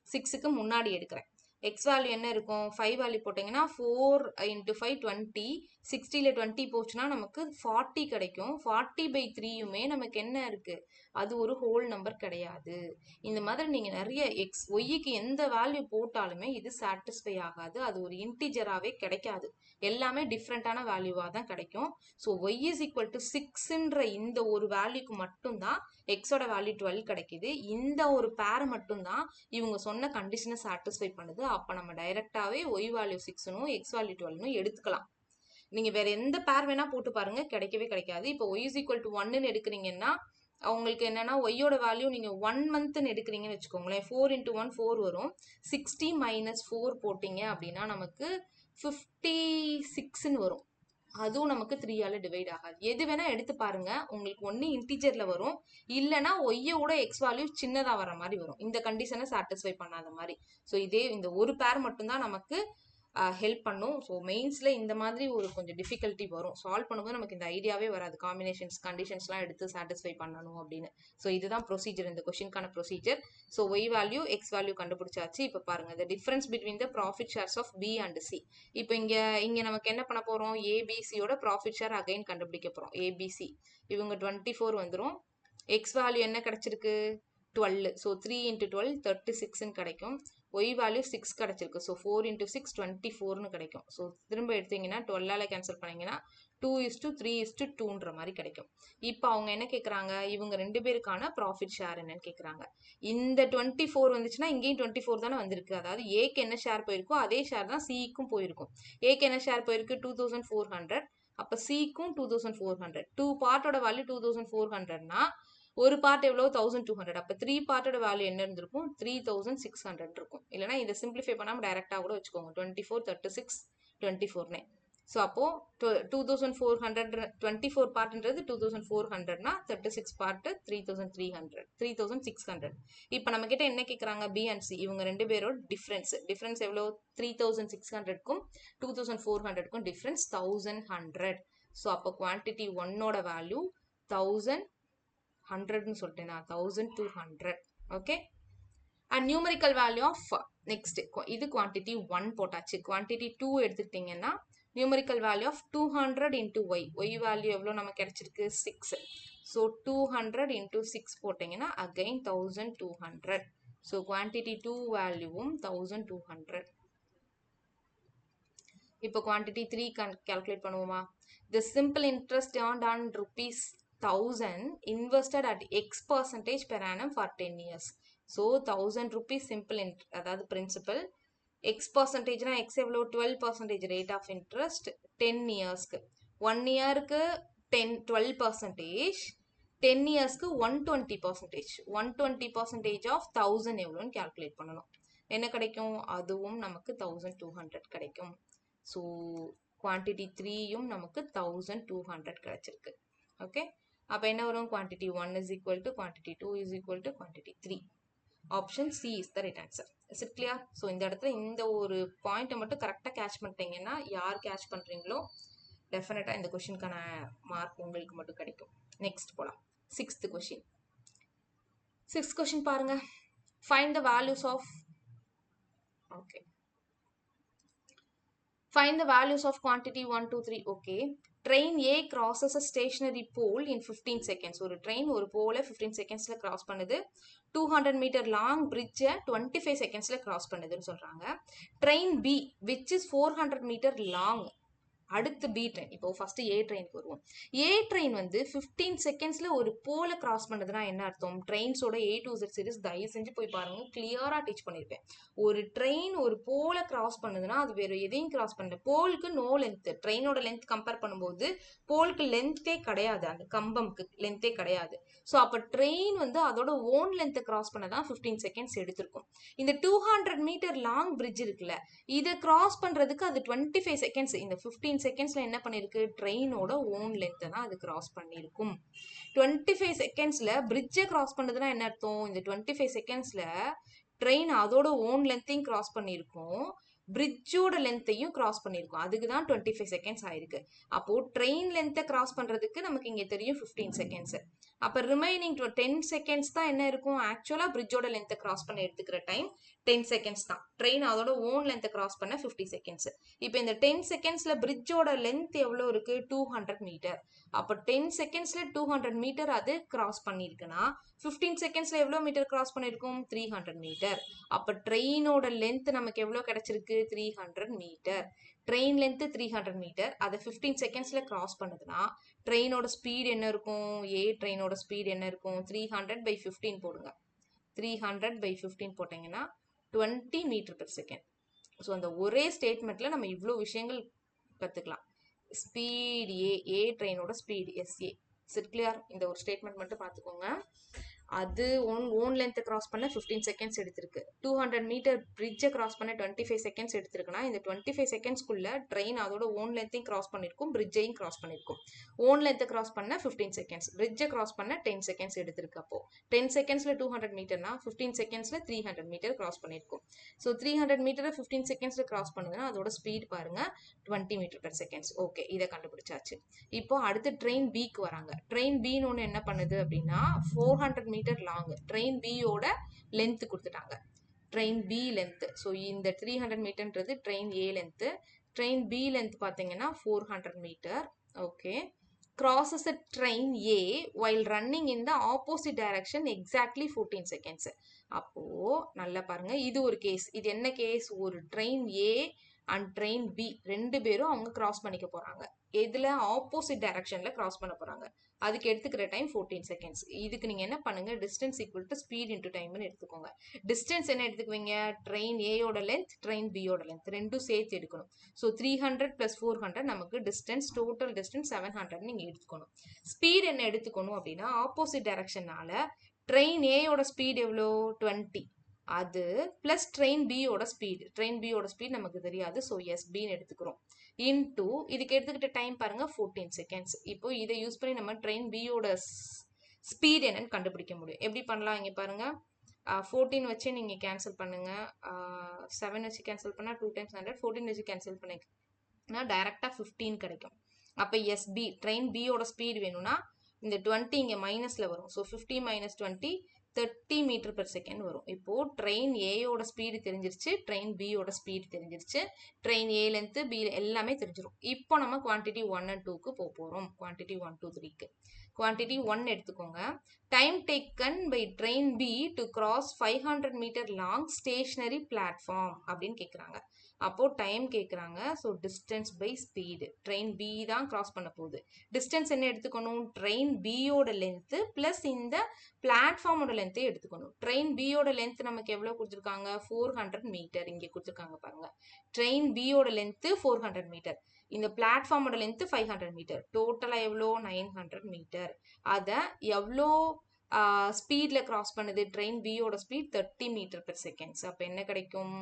6க்கு முன்னாடி எடுக்கிறேன். எக்ஸ் வேல்யூ என்ன இருக்கும் 5 வேல்யூ போட்டிங்கன்னா 4 × 5 20 60ல 20 போச்சுன்னா நமக்கு 40 கிடைக்கும் 40/3யுமே நமக்கு என்ன இருக்கு அது ஒரு ஹோல் நம்பர் கிடையாது இந்த மாதிரி நீங்க நிறைய எக்ஸ் ஒய்க்கு எந்த வேல்யூ போட்டாலுமே இது சாட்டிஸ்ஃபை ஆகாது அது ஒரு இன்டிஜராகவே கிடைக்காது எல்லாமே டிஃப்ரெண்டான வேல்யூவாக தான் கிடைக்கும் so Y is equal to 6ன்ற இந்த ஒரு வேல்யூக்கு மட்டும்தான் எக்ஸோட வேல்யூ 12 கிடைக்குது இந்த ஒரு பேர் மட்டும்தான் இவங்க சொன்ன கண்டிஷனை சாட்டிஸ்ஃபை பண்ணுது அப்போ நம்ம டைரெக்டாகவே ஒய் வேல்யூ 6னும் எக்ஸ் வேல்யூ 12னும் எடுத்துக்கலாம் நீங்கள் வேற எந்த பேர் வேணா போட்டு பாருங்க கிடைக்கவே கிடைக்காது இப்போ ஒய் இஸ் ஈக்குவல் டு 1ன்னு எடுக்கிறீங்கன்னா அவங்களுக்கு என்னன்னா ஒய்யோட வேல்யூ நீங்கள் 1 மந்த்னு எடுக்கிறீங்கன்னு வச்சுக்கோங்களேன் 4 × 1 4 வரும் 60 - 4 போட்டிங்க அப்படின்னா நமக்கு 56ன்னு வரும் அதுவும் நமக்கு 3ஆல டிவைட் ஆகாது எது வேணா எடுத்து பாருங்க உங்களுக்கு ஒன்று இன்டிஜர்ல வரும் இல்லைன்னா ஒய்யோட எக்ஸ் வேல்யூ சின்னதாக வர மாதிரி வரும் இந்த கண்டிஷனை சாட்டிஸ்ஃபை பண்ணாத மாதிரி ஸோ இதே இந்த ஒரு பேர் மட்டும்தான் நமக்கு ஹெல்ப் பண்ணும் ஸோ மெயின்ஸில் இந்த மாதிரி ஒரு கொஞ்சம் டிஃபிகல்ட்டி வரும் சால்வ் பண்ணும்போது நமக்கு இந்த ஐடியாவே வராது காம்பினேஷன்ஸ் கண்டிஷன்ஸ்லாம் எடுத்து சாட்டிஸ்ஃபை பண்ணணும் அப்படின்னு ஸோ இதுதான் ப்ரொசீஜர் இந்த கொஷினுக்கான procedure so Y value X value கண்டுபிடிச்சாச்சு இப்போ பாருங்க the difference between the profit shares of B and C இப்போ இங்கே நமக்கு என்ன பண்ண போகிறோம் ஏபிசியோட ப்ராஃபிட் ஷேர் அகைன் கண்டுபிடிக்க போகிறோம் ஏபிசி இவங்க 24 வந்துடும் எக்ஸ் வேல்யூ என்ன கிடைச்சிருக்கு 12 ஸோ 3 × 12 36ன்னு கிடைக்கும் ஒய் வேல்யூ 6 கிடைச்சிருக்கு ஸோ 4 × 6 24ன்னு கிடைக்கும் ஸோ திரும்ப எடுத்தீங்கன்னா 12ஆல் கேன்சல் பண்ணிங்கன்னா 2:3:2ன்ற மாதிரி கிடைக்கும் இப்போ அவங்க என்ன கேட்குறாங்க இவங்க ரெண்டு பேருக்கான ப்ராஃபிட் ஷேர் என்னன்னு கேட்குறாங்க இந்த 24 வந்துச்சுன்னா இங்கேயும் 24 தானே வந்திருக்கு அதாவது ஏக்கு என்ன ஷேர் போயிருக்கோ அதே ஷேர் தான் சிக்கும் போயிருக்கும் ஏக்கு என்ன ஷேர் போயிருக்கு 2400 அப்போ சிக்கும் 2400 டூ பார்ட்டோட வேல்யூ 2400னா ஒரு பார்ட் எவ்வளோ 1200 அப்போ 3 பார்ட்டோட வேல்யூ என்ன இருந்திருக்கும் 3600 இருக்கும் இல்லைனா இதை சிம்பிளிஃபை பண்ணாமல் டைரெக்டாக கூட வச்சுக்கோங்க 24 36 24னே ஸோ அப்போது 2400 24 பார்ட்ன்றது 2400னா 36 பார்ட்டு 3600 இப்போ நம்மக்கிட்ட என்ன கேட்குறாங்க பி அண்ட் சி இவங்க ரெண்டு பேரோட டிஃப்ரென்ஸ் எவ்வளோ 3600க்கும் 2400க்கும் டிஃப்ரென்ஸ் 1100 ஸோ அப்போ குவான்டிட்டி ஒன்னோட வேல்யூ 1100ன்னு சொல்லிட்டேனா 1200 okay and numerical value of next இது குவான்டிட்டி 1 போட்டாச்சு குவான்டிட்டி 2 எடுத்துக்கிட்டிங்கன்னா numerical value of 200 × Y value எவ்வளோ நமக்கு கிடைச்சிருக்கு 6 ஸோ 200 × 6 போட்டிங்கன்னா அகைன் 1200 ஸோ குவான்டிட்டி 2 வேல்யூவும் 1200 இப்போ குவான்டிட்டி 3 கால்குலேட் பண்ணுவோமா the simple interest earned on ₹1000 invested at X% per annum for 10 years. So 1000 rupees simple அதாவது principal X% X எவ்வளோ 12% rate of interest 10 yearsக்கு 1 yearக்கு 12% 10 yearsக்கு 120% of 1000 எவ்வளோன்னு calculate பண்ணணும் என்ன கிடைக்கும் அதுவும் நமக்கு 1200 கிடைக்கும் ஸோ குவான்டிட்டி 3யும் நமக்கு 1200 கிடைச்சிருக்கு ஓகே அப்போ என்ன வரும் quantity 1 is equal to quantity 2 is equal to quantity 3 option C is the right answer is it clear so இந்த இடத்துல இந்த ஒரு பாயிண்ட்டை மட்டும் கரெக்டாக கேட்ச் பண்ணிட்டீங்கன்னா யார் கேட்ச் பண்ணுறீங்களோ டெஃபினட்டாக இந்த கொஷினுக்கான மார்க் உங்களுக்கு மட்டும் கிடைக்கும் நெக்ஸ்ட் போகலாம் சிக்ஸ்த் கொஷின் பாருங்க find the values of okay find the values of quantity 1 2 3 okay train A crosses a stationary pole in 15 seconds ஒரு train ஒரு pole 15 secondsல cross பண்ணுது 200 meter long bridge 25 secondsல cross பண்ணுதுன்னு சொல்றாங்க train B which is 400 meter long அடுத்து B train இப்போ first ஏ ட்ரெயினுக்கு வருவோம் ஏ train வந்து 15 செகண்ட்ஸ்ல ஒரு போல கிராஸ் பண்ணதுன்னா என்ன அர்த்தம் ட்ரெயின்ஸோட A to Z சீரிஸ் தயவு செஞ்சு போய் பாருங்க கிளியரா டீச் பண்ணிருப்பேன் ஒரு ட்ரெயின் ஒரு போல கிராஸ் பண்ணுதுன்னா அது வேற எதையும் கிராஸ் பண்ணல போலுக்கு நோ லென்த் ட்ரெயினோட லென்த் கம்பேர் பண்ணும்போது போலுக்கு லென்த்தே கிடையாது அந்த கம்பம்க்கு லென்த்தே கிடையாது ஸோ அப்போ ட்ரெயின் வந்து அதோட ஓன் லென்த்தை கிராஸ் பண்ணதான் 15 செகண்ட்ஸ் எடுத்திருக்கும் இந்த 200 மீட்டர் லாங் பிரிட்ஜ் இருக்குல்ல இதை கிராஸ் பண்றதுக்கு அது 25 செகண்ட்ஸ் இந்த 15 செகண்ட்ஸ்ல என்ன பண்ணிருக்கு ட்ரெயினோட ஓன் லென்த்தை தான் அது கிராஸ் பண்ணிருக்கும் 25 செகண்ட்ஸ்ல பிரிட்ஜை கிராஸ் பண்ணதுன்னா என்ன அர்த்தம் இந்த 25 செகண்ட்ஸ்ல ட்ரெயின் அதோட ஓன் லென்த்தையும் கிராஸ் பண்ணிருக்கும் பிரிட்ஜோட லென்த்தையும் கிராஸ் பண்ணிருக்கும் அதுக்கு தான் 25 செகண்ட்ஸ் ஆயிருக்கு அப்போ ட்ரெயின் லென்த்தை கிராஸ் பண்றதுக்கு நமக்கு இங்க தெரியும் 15 செகண்ட்ஸ் அப்போ ரிமைனிங் 10 செகண்ட்ஸ் தான் என்ன இருக்கும், ஆக்சுவலாக பிரிட்ஜோட லென்த்தை கிராஸ் பண்ண எடுத்துக்கிற டைம் 10 செகண்ட்ஸ் தான். ட்ரெயின் அதோட ஓன் லென்த்தை கிராஸ் பண்ண 50 செகண்ட்ஸ். இப்போ இந்த 10 செகண்ட்ஸில் பிரிட்ஜோட லென்த் எவ்வளோ இருக்கு, 200 மீட்டர். அப்போ 10 செகண்ட்ஸில் 200 மீட்டர் அது கிராஸ் பண்ணியிருக்குன்னா 15 செகண்ட்ஸில் எவ்வளோ மீட்டர் கிராஸ் பண்ணியிருக்கும், 300 மீட்டர். அப்போ ட்ரெயினோட லென்த் நமக்கு எவ்வளோ கிடைச்சிருக்கு, 300 மீட்டர். ட்ரெயின் லென்த்து 300 மீட்டர், அதை 15 செகண்ட்ஸில் கிராஸ் பண்ணுதுன்னா ட்ரெயினோட ஸ்பீட் என்ன இருக்கும், ட்ரெயினோட ஸ்பீட் என்ன இருக்கும், 300/15 போடுங்க. 300/15 போட்டிங்கன்னா 20 மீட்டர் பெர் செகண்ட். ஸோ அந்த ஒரே ஸ்டேட்மெண்ட்டில் நம்ம இவ்வளோ விஷயங்கள் கற்றுக்கலாம். ஸ்பீட் ட்ரெயினோட ஸ்பீட் எஸ்ஏ. Is clear? இந்த ஒரு ஸ்டேட்மெண்ட் மட்டும் பார்த்துக்கோங்க. அது ஓன் லென்த்தை கிராஸ் பண்ண 15 செகண்ட்ஸ் எடுத்திருக்கு. 200 மீட்டர் பிரிட்ஜை கிராஸ் பண்ண 25 செகண்ட்ஸ் எடுத்திருக்குன்னா இந்த 25 செகண்ட்ஸ்க்குள்ள ட்ரெயின் அதோட ஓன் லென்த்தையும் கிராஸ் பண்ணியிருக்கும், பிரிட்ஜையும் கிராஸ் பண்ணியிருக்கும். ஓன் லென்த்தை கிராஸ் பண்ண 15 செகண்ட்ஸ், பிரிட்ஜை கிராஸ் பண்ண 10 செகண்ட்ஸ் எடுத்திருக்கு. அப்போ 10 செகண்ட்ஸில் 200 மீட்டர்னா 15 செகண்ட்ஸில் 300 மீட்டர் கிராஸ் பண்ணியிருக்கும். ஸோ 300 மீட்டரை 15 செகண்ட்ஸில் கிராஸ் பண்ணுதுன்னா அதோட ஸ்பீட் பாருங்க 20 மீட்டர் பெர் செகண்ட்ஸ். ஓகே, இதை கண்டுபிடிச்சாச்சு. இப்போ அடுத்து ட்ரெயின் பிக்கு வராங்க. ட்ரெயின் பின்னு ஒன்று என்ன பண்ணுது அப்படின்னா 400 மீட்டர் லாங். ட்ரெயின் பியோட லென்த் கொடுத்துட்டாங்க, ட்ரெயின் பி லென்த். ஸோ இந்த 300 மீட்டர்ன்றது train A length. Train B length பார்த்தீங்கன்னா 400 metre. Okay, crosses a train A while running in the opposite direction exactly 14 seconds. அப்போ நல்லா பாருங்க, இது ஒரு கேஸ். இது என்ன கேஸ், ஒரு train A and train B ரெண்டு பேரும் அவங்க கிராஸ் பண்ணிக்க போறாங்க. எதுல, ஆப்போசிட் டைரக்ஷன்ல கிராஸ் பண்ண போறாங்க. அதுக்கு எடுத்துக்கிற டைம் 14 செகண்ட்ஸ். இதுக்கு நீங்க என்ன பண்ணுங்க, distance equal to speed into டைம்னு எடுத்துக்கோங்க. டிஸ்டன்ஸ் என்ன எடுத்துக்குவீங்க, ட்ரெயின் ஏயோட லென்த், ட்ரெயின் பியோட லென்த் ரெண்டும் சேர்த்து எடுக்கணும். ஸோ 300 + 400 நமக்கு டிஸ்டன்ஸ், டோட்டல் டிஸ்டன்ஸ் 700 நீங்க எடுத்துக்கணும். ஸ்பீட் என்ன எடுத்துக்கணும் அப்படின்னா, ஆப்போசிட் டைரக்ஷனால ட்ரெயின் ஏயோட ஸ்பீட் எவ்வளோ, 20. அது பிளஸ் ட்ரெயின் பியோட ஸ்பீட். ட்ரெயின் பியோட ஸ்பீட் நமக்கு தெரியாது, ஸோ எஸ்பின்னு எடுத்துக்கிறோம். இன்டூ இதுக்கு எடுத்துக்கிட்ட டைம் பாருங்க 14 செகண்ட்ஸ். இப்போ இதை யூஸ் பண்ணி நம்ம ட்ரெயின் பியோட ஸ்பீட் என்னன்னு கண்டுபிடிக்க முடியும். எப்படி பண்ணலாம், இங்கே பாருங்க. 14 வச்சு நீங்கள் கேன்சல் பண்ணுங்க. 7 வச்சு கேன்சல் பண்ணால் 2 × 100. 14 வச்சு கேன்சல் பண்ணிங்கன்னா டைரெக்டாக 15 கிடைக்கும். அப்போ எஸ்பி ட்ரெயின் பியோட ஸ்பீட் வேணும்னா இந்த 20 இங்கே மைனஸில் வரும். ஸோ 50 - 20 30 மீட்டர் பெர் செகண்ட் வரும். இப்போ ட்ரெயின் ஏயோட ஸ்பீடு தெரிஞ்சிருச்சு, ட்ரெயின் பியோட ஸ்பீடு தெரிஞ்சிருச்சு, ட்ரெயின் ஏ லென்த்து பி எல்லாமே தெரிஞ்சிடும். இப்போ நம்ம குவான்டிட்டி 1 and 2க்கு போக போகிறோம். குவான்டிட்டி 1, 2, 3க்கு குவான்டிட்டி 1 எடுத்துக்கோங்க. Time taken by train B to cross 500 metre long stationary platform அப்படின்னு கேட்குறாங்க. அப்போ டைம் கேட்குறாங்க. So distance by speed. Train B தான் கிராஸ் பண்ண போகுது. டிஸ்டன்ஸ் என்ன எடுத்துக்கணும், ட்ரெயின் பியோட லென்த்து ப்ளஸ் இந்த பிளாட்ஃபார்மோட லென்த்தை எடுத்துக்கணும். ட்ரெயின் பியோட லென்த் நமக்கு எவ்வளோ கொடுத்துருக்காங்க, 400 மீட்டர். இங்கே கொடுத்துருக்காங்க பாருங்க. ட்ரெயின் பியோட லென்த்து 400 மீட்டர், இந்த பிளாட்ஃபார்மோட லென்த்து 500 மீட்டர். டோட்டலாக எவ்வளோ, 900 மீட்டர். அதை எவ்வளோ ஸ்பீடில் கிராஸ் பண்ணுது, ட்ரெயின் பியோட ஸ்பீட் 30 மீட்டர் பெர் செகண்ட்ஸ். அப்போ என்ன கிடைக்கும்,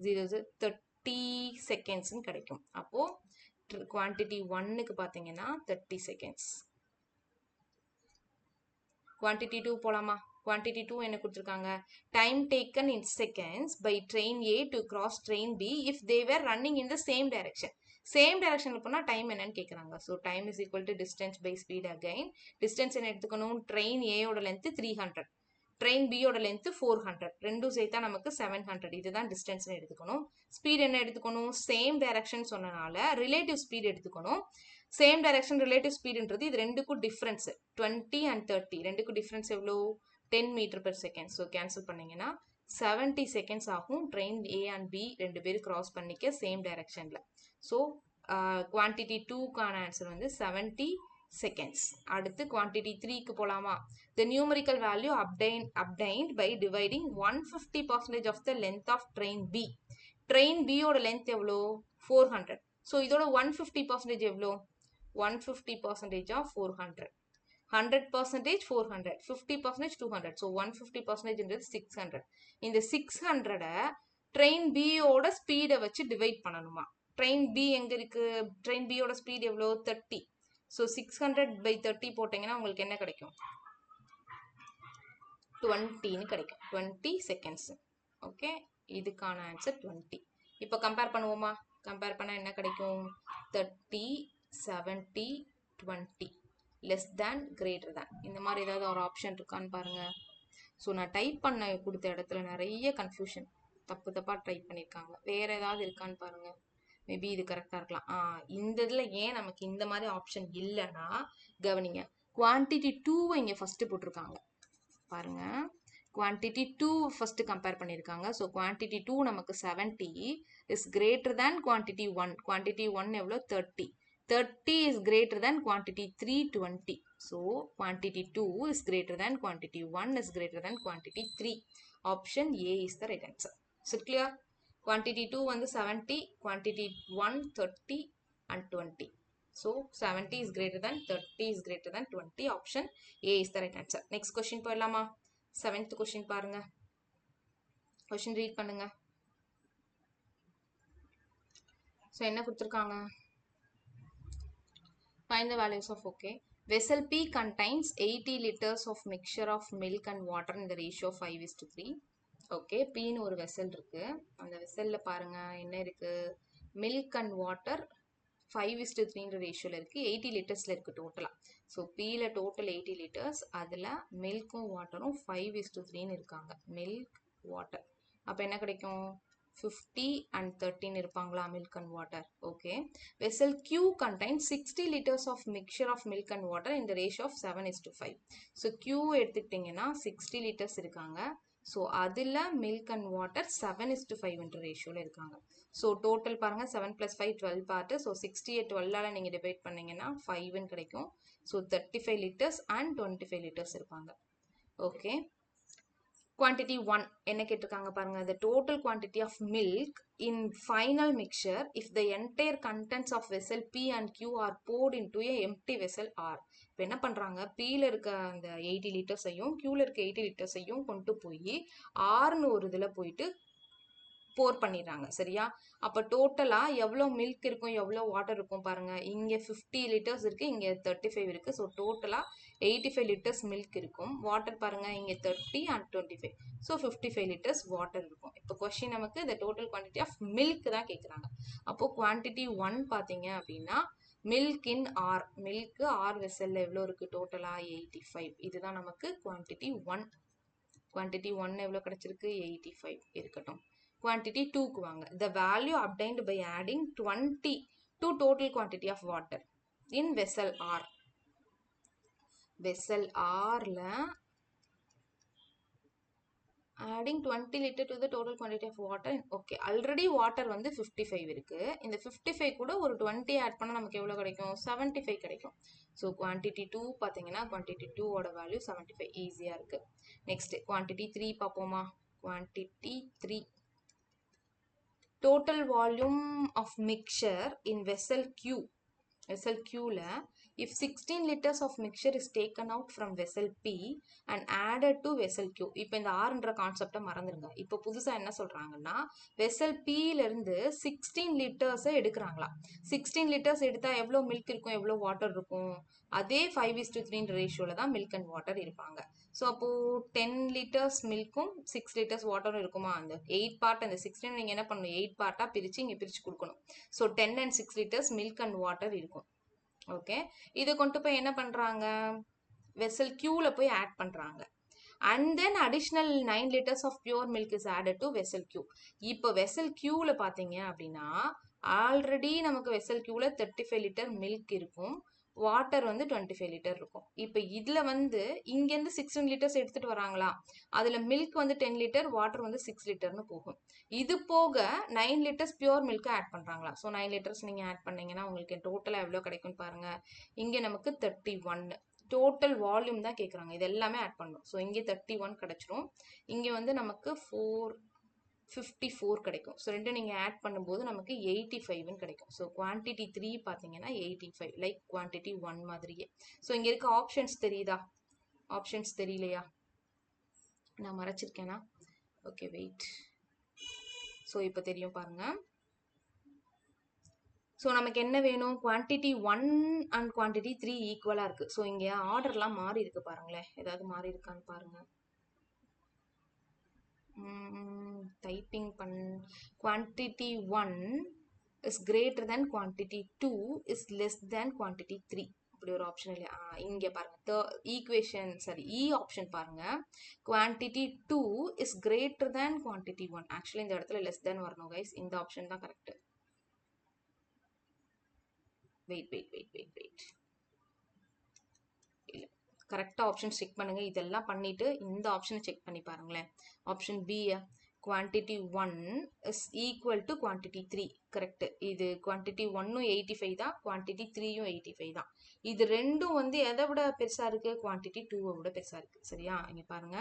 30 செகண்ட்ஸ்ன்னு கிடைக்கும். அப்போது குவான்டிட்டி 1க்கு பார்த்தீங்கன்னா 30 செகண்ட்ஸ். குவான்டிட்டி 2 போலாமா? குவான்டிட்டி 2 என்ன கொடுத்துருக்காங்க, time taken in seconds by train A to cross train B if they were running in the same direction. Same டைரக்ஷனில் போனால் டைம் என்னன்னு கேட்குறாங்க. So time is equal to distance by speed. Again distance என்ன எடுத்துக்கணும், train ஏயோட length 300, train பியோட length 400, ரெண்டும் சேர்த்தா நமக்கு 700. இதுதான் டிஸ்டன்ஸ்னு எடுத்துக்கணும். ஸ்பீட் என்ன எடுத்துக்கணும், சேம் டைரக்ஷன் சொன்னனால ரிலேட்டிவ் ஸ்பீட் எடுத்துக்கணும். சேம் டைரக்ஷன் ரிலேட்டிவ் ஸ்பீடுன்றது இது ரெண்டுக்கும் டிஃப்ரென்ஸ் 20 and 30. ரெண்டுக்கும் டிஃப்ரென்ஸ் எவ்வளோ, 10 metre per second. So cancel பண்ணிங்கன்னா 70 செகண்ட்ஸ் ஆகும் ட்ரெயின் ஏ அண்ட் பி ரெண்டு பேரும் கிராஸ் பண்ணிக்க சேம் டைரக்ஷனில். ஸோ குவான்டிட்டி 2க்கான ஆன்சர் வந்து 70 seconds. அடுத்து குவான்டிட்டி 3க்கு போலாமா? The numerical value obtained by dividing 150% of the length of train B. Train B ஓட length எவ்வளோ, 400. ஸோ இதோட 150% எவ்வளோ, 150% of 400. 100% 400, 50% 200. ஸோ 150% 600. இந்த 600 ட்ரெயின் பியோட ஸ்பீடை வச்சு டிவைட் பண்ணணுமா? ட்ரெயின் பி எங்கே இருக்குது, ட்ரெயின் பியோட ஸ்பீட் எவ்வளோ, 30. ஸோ 600/30 போட்டிங்கன்னா உங்களுக்கு என்ன கிடைக்கும், 20ன்னு கிடைக்கும். 20 செகண்ட்ஸ். ஓகே, இதுக்கான ஆன்சர் 20. இப்போ கம்பேர் பண்ணுவோமா? கம்பேர் பண்ணால் என்ன கிடைக்கும், 30, 70, 20. Less than greater than. இந்த மாதிரி ஏதாவது ஒரு ஆப்ஷன் இருக்கான்னு பாருங்க. ஸோ நான் டைப் பண்ண கொடுத்த இடத்துல நிறைய கன்ஃபியூஷன், தப்பு தப்பாக டைப் பண்ணியிருக்காங்க. வேற ஏதாவது இருக்கான்னு பாருங்க. மேபி இது கரெக்டாக இருக்கலாம். இந்த இதில் ஏன் நமக்கு இந்த மாதிரி ஆப்ஷன் இல்லைன்னா கவனிங்க. குவான்டிட்டி 2 இங்கே ஃபர்ஸ்ட் போட்டிருக்காங்க பாருங்க. குவான்டிட்டி 2 ஃபர்ஸ்ட் கம்பேர் பண்ணியிருக்காங்க. ஸோ குவான்டிட்டி 2 நமக்கு 70 is greater than quantity 1. Quantity 1 எவ்வளோ 30. 30 is greater than quantity 3 20. So quantity 2 is greater than quantity 1 is greater than quantity 3. Option A is the right answer. Is it clear? Quantity 2 வந்து 70, quantity 1 30 and 20. So 70 is greater than 30 is greater than 20. Option A is the right answer. Next question போயிடலாமா? 7th question பாருங்க. Question read பண்ணுங்க. So என்ன கொடுத்திருக்காங்க? Find the values of okay. Vessel P contains 80 liters of mixture of milk and water in the ratio of 5:3. Okay, P ன்னு ஒரு vessel இருக்கு. அந்த வெசல்ல பாருங்க என்ன இருக்கு? மில்க் அண்ட் வாட்டர் 5:3 ரேஷியோல இருக்கு. 80 லிட்டர்ஸ்ல இருக்கு டோட்டலா. ஸோ Pல டோட்டல் 80 லிட்டர்ஸ், அதில் மில்க்கும் வாட்டரும் 5:3 இருக்காங்க. மில்க் வாட்டர் அப்போ என்ன கிடைக்கும்? 50 and 13 இருப்பாங்களா milk and water. Okay. Vessel Q contains 60 liters of mixture of milk and water in the ratio of 7:5. So Q எடுத்துக்கிட்டிங்கன்னா 60 liters இருக்காங்க. ஸோ அதில் மில்க் அண்ட் வாட்டர் 7:5 என்ற ரேஷியோவில் இருக்காங்க. ஸோ டோட்டல் பாருங்கள் 7 + 5 12 பார்ட்டு. ஸோ 60 12ஆல் நீங்கள் டிவைட் பண்ணிங்கன்னா 5ன்னு கிடைக்கும். ஸோ 35 liters and 25 liters இருப்பாங்க. ஓகே. Quantity 1 என்ன கேட்டிருக்காங்க பாருங்க. The total quantity of milk in final mixture if the entire contents of vessel P and Q are poured into a empty vessel R. இப்போ என்ன பண்ணுறாங்க, Pல இருக்க அந்த 80 லிட்டர்ஸையும் Qல இருக்க 80 லிட்டர்ஸையும் கொண்டு போய் Rன்னு ஒரு இதில் போயிட்டு போர் பண்ணிடுறாங்க. சரியா? அப்போ டோட்டலாக எவ்வளோ மில்க் இருக்கும், எவ்வளோ வாட்டர் இருக்கும் பாருங்க. இங்கே 50 லிட்டர்ஸ் இருக்குது, இங்கே 35 இருக்குது. ஸோ டோட்டலாக 85 லிட்டர்ஸ் மில்க் இருக்கும். வாட்டர் பாருங்க, இங்கே 30 and 25. ஸோ 55 லிட்டர்ஸ் வாட்டர் இருக்கும். இப்போ கொஸ்டின் நமக்கு இந்த டோட்டல் குவான்டிட்டி ஆஃப் மில்க் தான் கேட்குறாங்க. அப்போது குவான்டிட்டி 1 பார்த்தீங்க அப்படின்னா milk in R, milk R வெசலில் எவ்வளோ இருக்குது டோட்டலாக 85. இதுதான் நமக்கு குவான்டிட்டி 1. குவான்டிட்டி 1 எவ்வளோ கிடச்சிருக்கு? 85 இருக்கட்டும். Quantity 2க்கு வாங்க. The value obtained by adding 20 to total quantity of water in vessel R. Vessel Rல adding 20 liter to the total quantity of water. Okay, already water வந்து 55 இருக்கு. இந்த 55 கூட ஒரு 20 ஆட் பண்ணால் நமக்கு எவ்வளோ கிடைக்கும்? 75 கிடைக்கும். ஸோ குவான்டிட்டி 2 பார்த்தீங்கன்னா குவான்டிட்டி 2ஓட வேல்யூ 75. ஈஸியாக இருக்குது. நெக்ஸ்ட் குவான்டிட்டி 3 பார்ப்போமா? Quantity 3 total volume of mixture in vessel Q. Vessel Qல if 16 liters of mixture is taken out from vessel P and added to vessel Q. இப்போ இந்த ஆர்ன்ற கான்செப்டை மறந்துருங்க. இப்போ புதுசாக என்ன சொல்கிறாங்கன்னா vessel Pலேருந்து 16 லிட்டர்ஸை எடுக்கிறாங்களா. 16 லிட்டர்ஸ் எடுத்தால் எவ்வளோ மில்க் இருக்கும், எவ்வளோ வாட்டர் இருக்கும்? அதே 5:3 ரேஷியோவில் தான் மில்க் அண்ட் வாட்டர் இருப்பாங்க. ஸோ அப்போது 10 லிட்டர்ஸ் மில்க்கும் 6 லிட்டர்ஸ் வாட்டரும் இருக்குமா? அந்த 8 பார்ட், அந்த 16 நீங்கள் என்ன பண்ணணும், 8 பார்ட்டாக பிரித்து இங்கே பிரித்து கொடுக்கணும். So 10 and 6 litres milk and water இருக்கும். ஓகே. இதை கொண்டு போய் என்ன பண்ணுறாங்க, வெசல் Qல போய் ஆட் பண்ணுறாங்க. And then additional 9 liters of pure milk is added to vessel Q. இப்போ வெசல் Qல பார்த்தீங்க அப்படின்னா ஆல்ரெடி நமக்கு வெசல் Qல 35 லிட்டர் மில்க் இருக்கும், வாட்டர் வந்து 25 லிட்டர் இருக்கும். இப்போ இதில் வந்து இங்கேருந்து 16 லிட்டர்ஸ் எடுத்துகிட்டு வராங்களா, அதில் மில்க் வந்து 10 லிட்டர், வாட்டர் வந்து 6 லிட்டர்னு போகும். இது போக 9 லிட்டர்ஸ் பியூர் மில்க்கு ஆட் பண்ணுறாங்களா. ஸோ 9 லிட்டர்ஸ் நீங்கள் ஆட் பண்ணிங்கன்னா உங்களுக்கு டோட்டலாக எவ்வளோ கிடைக்கும்னு பாருங்கள். இங்கே நமக்கு 31. டோட்டல் வால்யூம் தான் கேட்குறாங்க, இது எல்லாமே ஆட் பண்ணணும். ஸோ இங்கே 31 கிடச்சிரும், இங்கே வந்து நமக்கு 454 கிடைக்கும். ஸோ ரெண்டும் நீங்கள் ஆட் பண்ணும்போது நமக்கு 85ன்னு கிடைக்கும். ஸோ குவான்டிட்டி 3 பார்த்தீங்கன்னா 85, லைக் குவான்டிட்டி 1 மாதிரியே. ஸோ இங்கே இருக்க ஆப்ஷன்ஸ் தெரியுதா? ஆப்ஷன்ஸ் தெரியலையா? நான் மறைச்சிருக்கேனா? Okay, wait. ஸோ இப்போ தெரியும் பாருங்கள். ஸோ நமக்கு என்ன வேணும், குவான்டிட்டி 1 அண்ட் குவான்டிட்டி 3 ஈக்குவலாக இருக்குது. ஸோ இங்கே ஆர்டர்லாம் மாறி இருக்கு பாருங்களேன், ஏதாவது மாறி இருக்கான்னு பாருங்கள். Typing quantity 1 is greater than quantity 2 is less than quantity 3. இப்படி ஒரு ஆப்ஷன் இல்லையா, இங்க பாருங்க ஈக்குவேஷன் சரி ஆப்ஷன் பாருங்க, quantity 2 is greater than quantity 1. Actually இந்த இடத்துல லெஸ் தேன் வரணும் கைஸ், இந்த ஆப்ஷன் தான் கரெக்ட். வெயிட் இல்ல, கரெக்டா ஆப்ஷன் செக் பண்ணுங்க. இதெல்லாம் பண்ணிட்டு இந்த ஆப்ஷனை செக் பண்ணி பாருங்களேன். Option B, quantity 1 is equal to quantity 3. Correct. இது quantity 1 85 தான், quantity 3 85 தான். இது ரெண்டும் வந்து எதை விட பெருசா இருக்கு, quantity 2 விட பெருசா இருக்கு. சரியா, இங்க பாருங்க,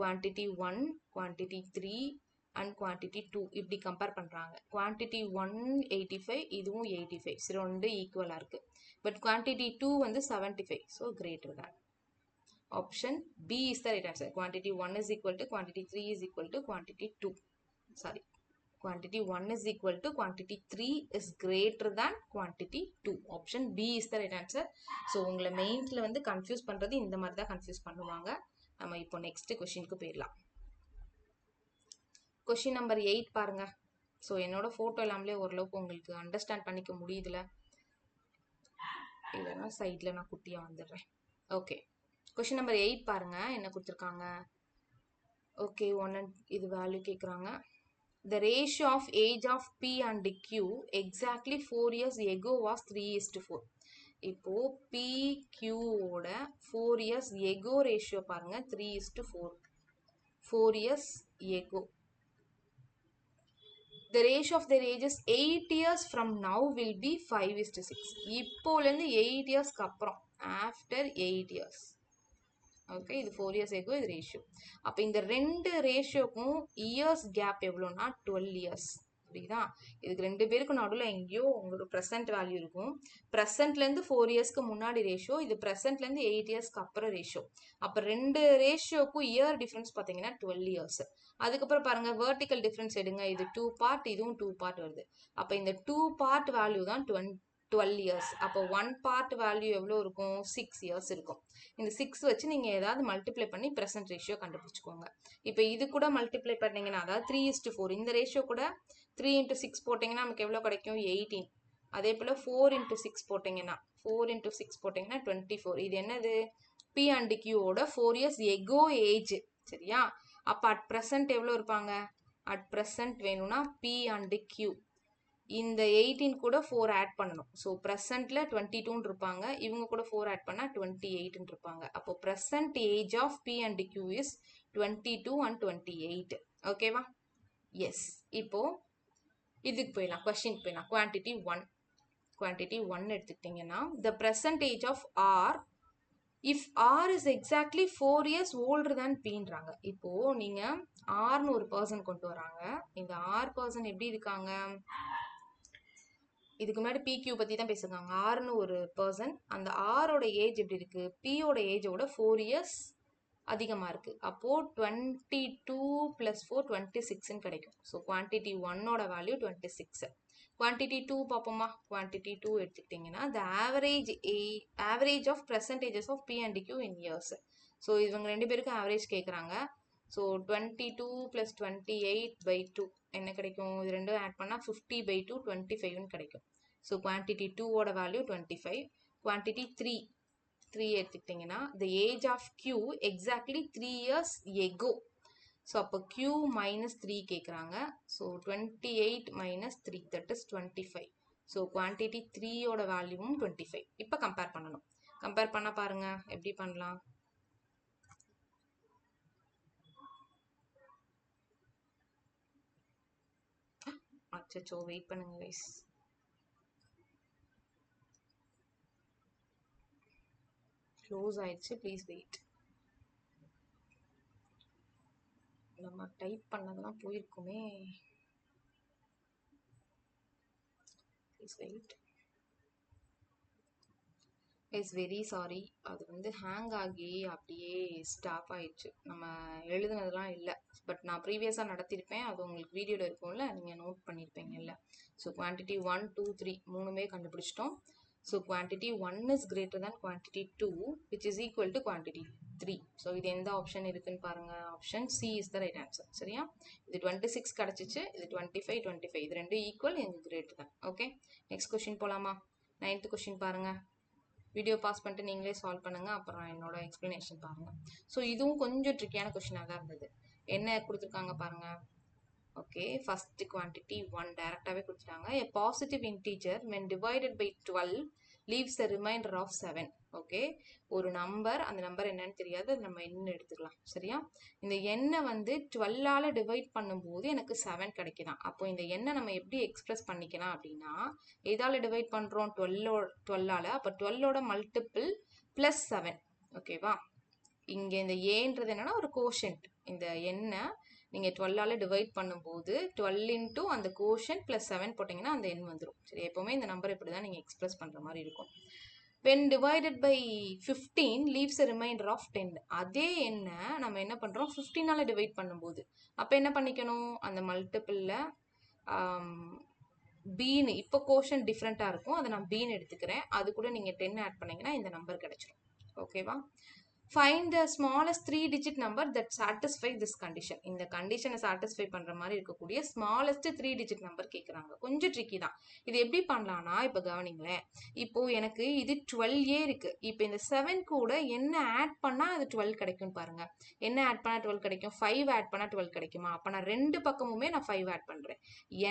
quantity 1, quantity 3 and quantity 2 இப்படி கம்பேர் பண்றாங்க. quantity 1 85, இதுவும் 85, சரி ரெண்டு ஈக்குவலா இருக்கு. பட் quantity 2 வந்து 75, so greater than. Option B is the right answer. Quantity 1 is equal to quantity 3 is equal to quantity 2. Sorry. Quantity 1 is equal to quantity 3 is greater than quantity 2. Option B is the right answer. So, உங்களை மெயின்ஸ்ல வந்து confuse பண்றது இந்த மாதிரி தான் confuse பண்ணுவாங்க. நம்ம இப்போ next கொஸ்டினுக்கு போயிடலாம். கொஸ்டின் நம்பர் 8 பாருங்க. ஸோ என்னோட ஃபோட்டோ எல்லாமே ஓரளவுக்கு உங்களுக்கு அண்டர்ஸ்டாண்ட் பண்ணிக்க முடியுதுல, இல்லைன்னா சைடில் நான் குட்டியாக வந்துடுறேன். ஓகே, கொஸ்டின் நம்பர் 8 பாருங்க, என்ன கொடுத்துருக்காங்க. ஓகே, இது வேல்யூ கேட்குறாங்க. The ratio of age of P and Q exactly 4 years ago was 3:4. இப்போ P, Q ஓட 4 years ago ratio பாருங்க 3:4. 4 years ago. The ratio of their ages 8 years from now will be 5:6. இப்போலேருந்து 8 yearsக்கு அப்புறம், after 8 years. Okay, இது 4 years ago, இது ratio. அப்போ இந்த ரெண்டு ரேஷியோக்கும் years gap எவ்வளோனா 12 years. புரியுதா? இதுக்கு ரெண்டு பேருக்கு நடுவில் எங்கேயோ உங்களுக்கு ப்ரெசென்ட் வேல்யூ இருக்கும். ப்ரெசென்ட்லேருந்து 4 இயர்ஸ்க்கு முன்னாடி ரேஷியோ, இது ப்ரெசென்ட்லேருந்து 8 இயர்ஸ்க்கு அப்புறம் ரேஷியோ. அப்போ ரெண்டு ரேஷியோக்கும் இயர் டிஃப்ரென்ஸ் பார்த்தீங்கன்னா 12 years. அதுக்கப்புறம் பாருங்க, வெர்டிக்கல் டிஃப்ரென்ஸ் எடுங்க, இது 2 பார்ட், இதுவும் 2 பார்ட் வருது. அப்போ இந்த 2 பார்ட் வேல்யூ தான் 12 years. அப்போ 1 பார்ட் வேல்யூ எவ்வளோ இருக்கும், 6 years இருக்கும். இந்த 6 வச்சு நீங்கள் ஏதாவது மல்டிப்ளை பண்ணி ப்ரெசென்ட் ரேஷியோ கண்டுபிடிச்சிக்கோங்க. இப்போ இது கூட மல்டிப்ளை பண்ணீங்கன்னா, அதாவது 3:4, இந்த ரேஷியோ கூட 3 × 6 போட்டிங்கன்னா நமக்கு எவ்வளோ கிடைக்கும், 18. அதே போல் 4 × 6 போட்டிங்கன்னா 24. இது என்னது, P and Q ஓட 4 years ago ஏஜ். சரியா, அப்போ அட் ப்ரெசென்ட் எவ்வளோ இருப்பாங்க, அட் ப்ரெசென்ட் வேணும்னா P and Q இந்த 18 கூட 4 ஆட் பண்ணணும். ஸோ ப்ரெசென்ட்ல 22 இருப்பாங்க, இவங்க கூட 4 ஆட் பண்ணால் 28 இருப்பாங்க. அப்போ present age of P and Q is 22 and 28. ஓகேவா? எஸ். இப்போ இதுக்கு போயிடலாம், கொஸ்டின் போயிடலாம். குவான்டிட்டி 1 எடுத்துக்கிட்டிங்கன்னா, the present age of R if R is exactly 4 years older than Pன்றாங்க. இப்போ நீங்க ஆர்னு ஒரு பர்சன் கொண்டு வராங்க. இந்த ஆர் பர்சன் எப்படி இருக்காங்க, இதுக்கு முன்னாடி PQ பற்றி தான் பேசுகிறாங்க. ஆர்னு ஒரு பர்சன், அந்த ஆரோட ஏஜ் எப்படி இருக்கு, பியோட ஏஜோட 4 years அதிகமாக இருக்கு. அப்போது 22 + 4 26 கிடைக்கும். ஸோ குவான்டிட்டி 1ஓட வேல்யூ 26. குவான்டிட்டி 2 பார்ப்போமா. குவான்டிட்டி 2 எடுத்துக்கிட்டிங்கன்னா, the average of percentages of P and Q in years. So இவங்க ரெண்டு பேருக்கும் ஆவரேஜ் கேட்குறாங்க. ஸோ 22 + 28/2 என்ன கிடைக்கும், இது ரெண்டும் ஆட் பண்ணால் 50/2 25ன்னு கிடைக்கும். ஸோ குவான்டிட்டி 2ஓட வேல்யூ 25. குவான்டிட்டி 3 எடுத்துக்கிட்டிங்கன்னா, the age of Q exactly 3 years ago. So அப்போ Q - 3 கேட்குறாங்க. So 28 - 3 that is 25. So quantity 3ஓட வேல்யூவும் 25. இப்போ கம்பேர் பண்ணணும். கம்பேர் பண்ண பாருங்க, எப்படி பண்ணலாம். அச்சோ, வெயிட் பண்ணுங்க கைஸ். க்ளோஸ் ஆயிடுச்சு, ப்ளீஸ் வெயிட். நம்ம டைப் பண்ணதெல்லாம் போயிருக்குமே, please wait. Is very sorry, அது வந்து ஹேங் ஆகி அப்படியே ஸ்டாப் ஆயிடுச்சு. நம்ம எழுதுனதெல்லாம் இல்லை, பட் நான் ப்ரீவியஸாக நடத்தியிருப்பேன், அது உங்களுக்கு வீடியோவில் இருக்கும்ல, நீங்கள் நோட் பண்ணியிருப்பீங்கல்ல. ஸோ குவான்டிட்டி 1, 2, 3 மூணுமே கண்டுபிடிச்சிட்டோம். So quantity 1 is greater than quantity 2 which is equal to quantity 3. So இது எந்த ஆப்ஷன் இருக்குன்னு பாருங்கள். Option C is the right answer. சரியா, இது 26 கிடச்சிச்சு, இது 25 இது ரெண்டும் ஈக்குவல், இது greater than. Okay, next question போகலாமா. 9th கொஸ்டின் பாருங்கள். வீடியோ பாஸ் பண்ணிட்டு நீங்களே சால்வ் பண்ணுங்க, அப்புறம் என்னோட எக்ஸ்பிளனேஷன் பாருங்க. ஸோ இதுவும் கொஞ்சம் ட்ரிக்கியான கொஸ்டினாக தான் இருந்தது. என்ன கொடுத்துருக்காங்க பாருங்க. ஓகே, ஃபர்ஸ்ட் குவான்டிட்டி 1 டைரக்டாவே கொடுத்துட்டாங்க. a positive integer when divided by 12 leaves a remainder of 7. Okay, ஒரு நம்பர், அந்த நம்பர் என்னன்னு தெரியாது, அது நம்ம என்ன எடுத்துக்கலாம். சரியா, இந்த எண்ணை வந்து 12ஆல டிவைட் பண்ணும்போது எனக்கு 7 கிடைக்குதான். அப்போ இந்த எண்ணை நம்ம எப்படி எக்ஸ்பிரஸ் பண்ணிக்கலாம் அப்படின்னா, எதால டிவைட் பண்றோம், 12ஆல. அப்போ 12ஓட மல்டிபிள் பிளஸ் 7. ஓகேவா, இங்க இந்த ஏன்றது என்னன்னா ஒரு கோஷன்ட். இந்த எண்ணை நீங்க 12ஆல டிவைட் பண்ணும்போது 12 இன்டூ அந்த கோஷன் பிளஸ் 7 போட்டீங்கன்னா அந்த எண் வந்துடும். சரி, எப்பவுமே இந்த நம்பர் இப்படிதான் நீங்க எக்ஸ்பிரஸ் பண்ற மாதிரி இருக்கும். when divided by 15 leaves a remainder of 10. அதே எண்ணை நம்ம என்ன பண்றோம், 15ஆல டிவைட் பண்ணும்போது அப்ப என்ன பண்ணிக்கணும், அந்த மல்டிபிள்ல பீன், இப்போ கோஷன் டிஃப்ரெண்டா இருக்கும், அதை நான் பீன் எடுத்துக்கிறேன். அது கூட நீங்க 10 ஆட் பண்ணீங்கன்னா இந்த நம்பர் கிடைச்சிடும். ஓகேவா, find the smallest 3-digit number that satisfy this condition. இந்த கண்டிஷனை சாட்டிஸ்ஃபை பண்ற மாதிரி இருக்கக்கூடிய ஸ்மாலஸ்ட் 3-digit நம்பர் கேட்குறாங்க. கொஞ்சம் ட்ரிக்கி தான். இது எப்படி பண்ணலாம்னா, இப்போ கவனிங்களேன். இப்போ எனக்கு இது 12 இருக்கு. இப்போ இந்த 7 கூட என்ன ஆட் பண்ணா அது 12 கிடைக்கும் பாருங்க. என்ன ஆட் பண்ணா 12 கிடைக்கும், 5 ஆட் பண்ணா 12 கிடைக்குமா? அப்போ நான் ரெண்டு பக்கமுமே நான் 5 ஆட் பண்றேன்.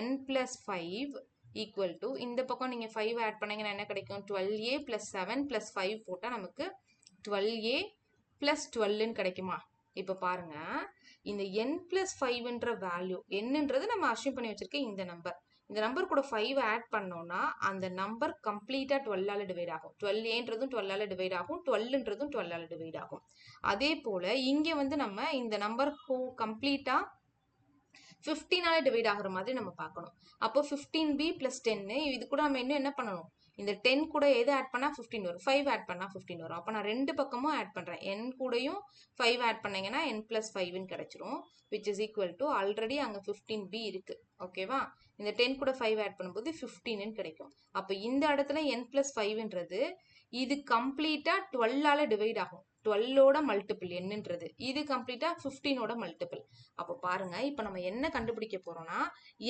n + 5 ஈக்குவல் டு, இந்த பக்கம் நீங்க 5 ஆட் பண்ணீங்கன்னா என்ன கிடைக்கும், 12a + 7 + 5 போட்டா நமக்கு 12a + 12 கிடைக்குமா? இப்ப பாருங்க, இந்த n + 5ன்ற வேல்யூ, என்னன்றது நம்ம அஷ்யூம் பண்ணி வச்சிருக்க இந்த நம்பர். இந்த நம்பர் கூட 5 ஆட் பண்ணோம்னா அந்த நம்பர் கம்ப்ளீட்டா 12ஆல டிவைட் ஆகும். 12aன்றதும் 12ஆல டிவைட் ஆகும், 12ன்றதும் 12ஆல டிவைட் ஆகும். அதே போல இங்க வந்து நம்ம இந்த நம்பர் கம்ப்ளீட்டா 15ஆல டிவைட் ஆகுற மாதிரி நம்ம பார்க்கணும். அப்போ 15b + 10, இது கூட நம்ம இன்னும் என்ன பண்ணணும், இந்த 10 கூட எது ஆட் பண்ணா 15 வரும், 5 ஆட் பண்ணா 15 வரும். அப்போ நான் ரெண்டு பக்கமும் ஆட் பண்றேன். n கூடயும் 5 ஆட் பண்ணீங்கன்னா n + 5ன்னு கிடைச்சிரும், which is equal to, already அங்க 15b இருக்கு. ஓகேவா, இந்த 10 கூட 5 ஆட் பண்ணும்போது 15ன்னு கிடைக்கும். அப்போ இந்த இடத்துல n + 5ன்றது இது கம்ப்ளீட்டா 12ஆல டிவைட் ஆகும். 12ஓட மல்டிபிள் என்னன்றது, இது கம்ப்ளீட்டா 15ஓட மல்டிபிள். அப்போ பாருங்க, இப்போ நம்ம என்ன கண்டுபிடிக்க போறோம்னா,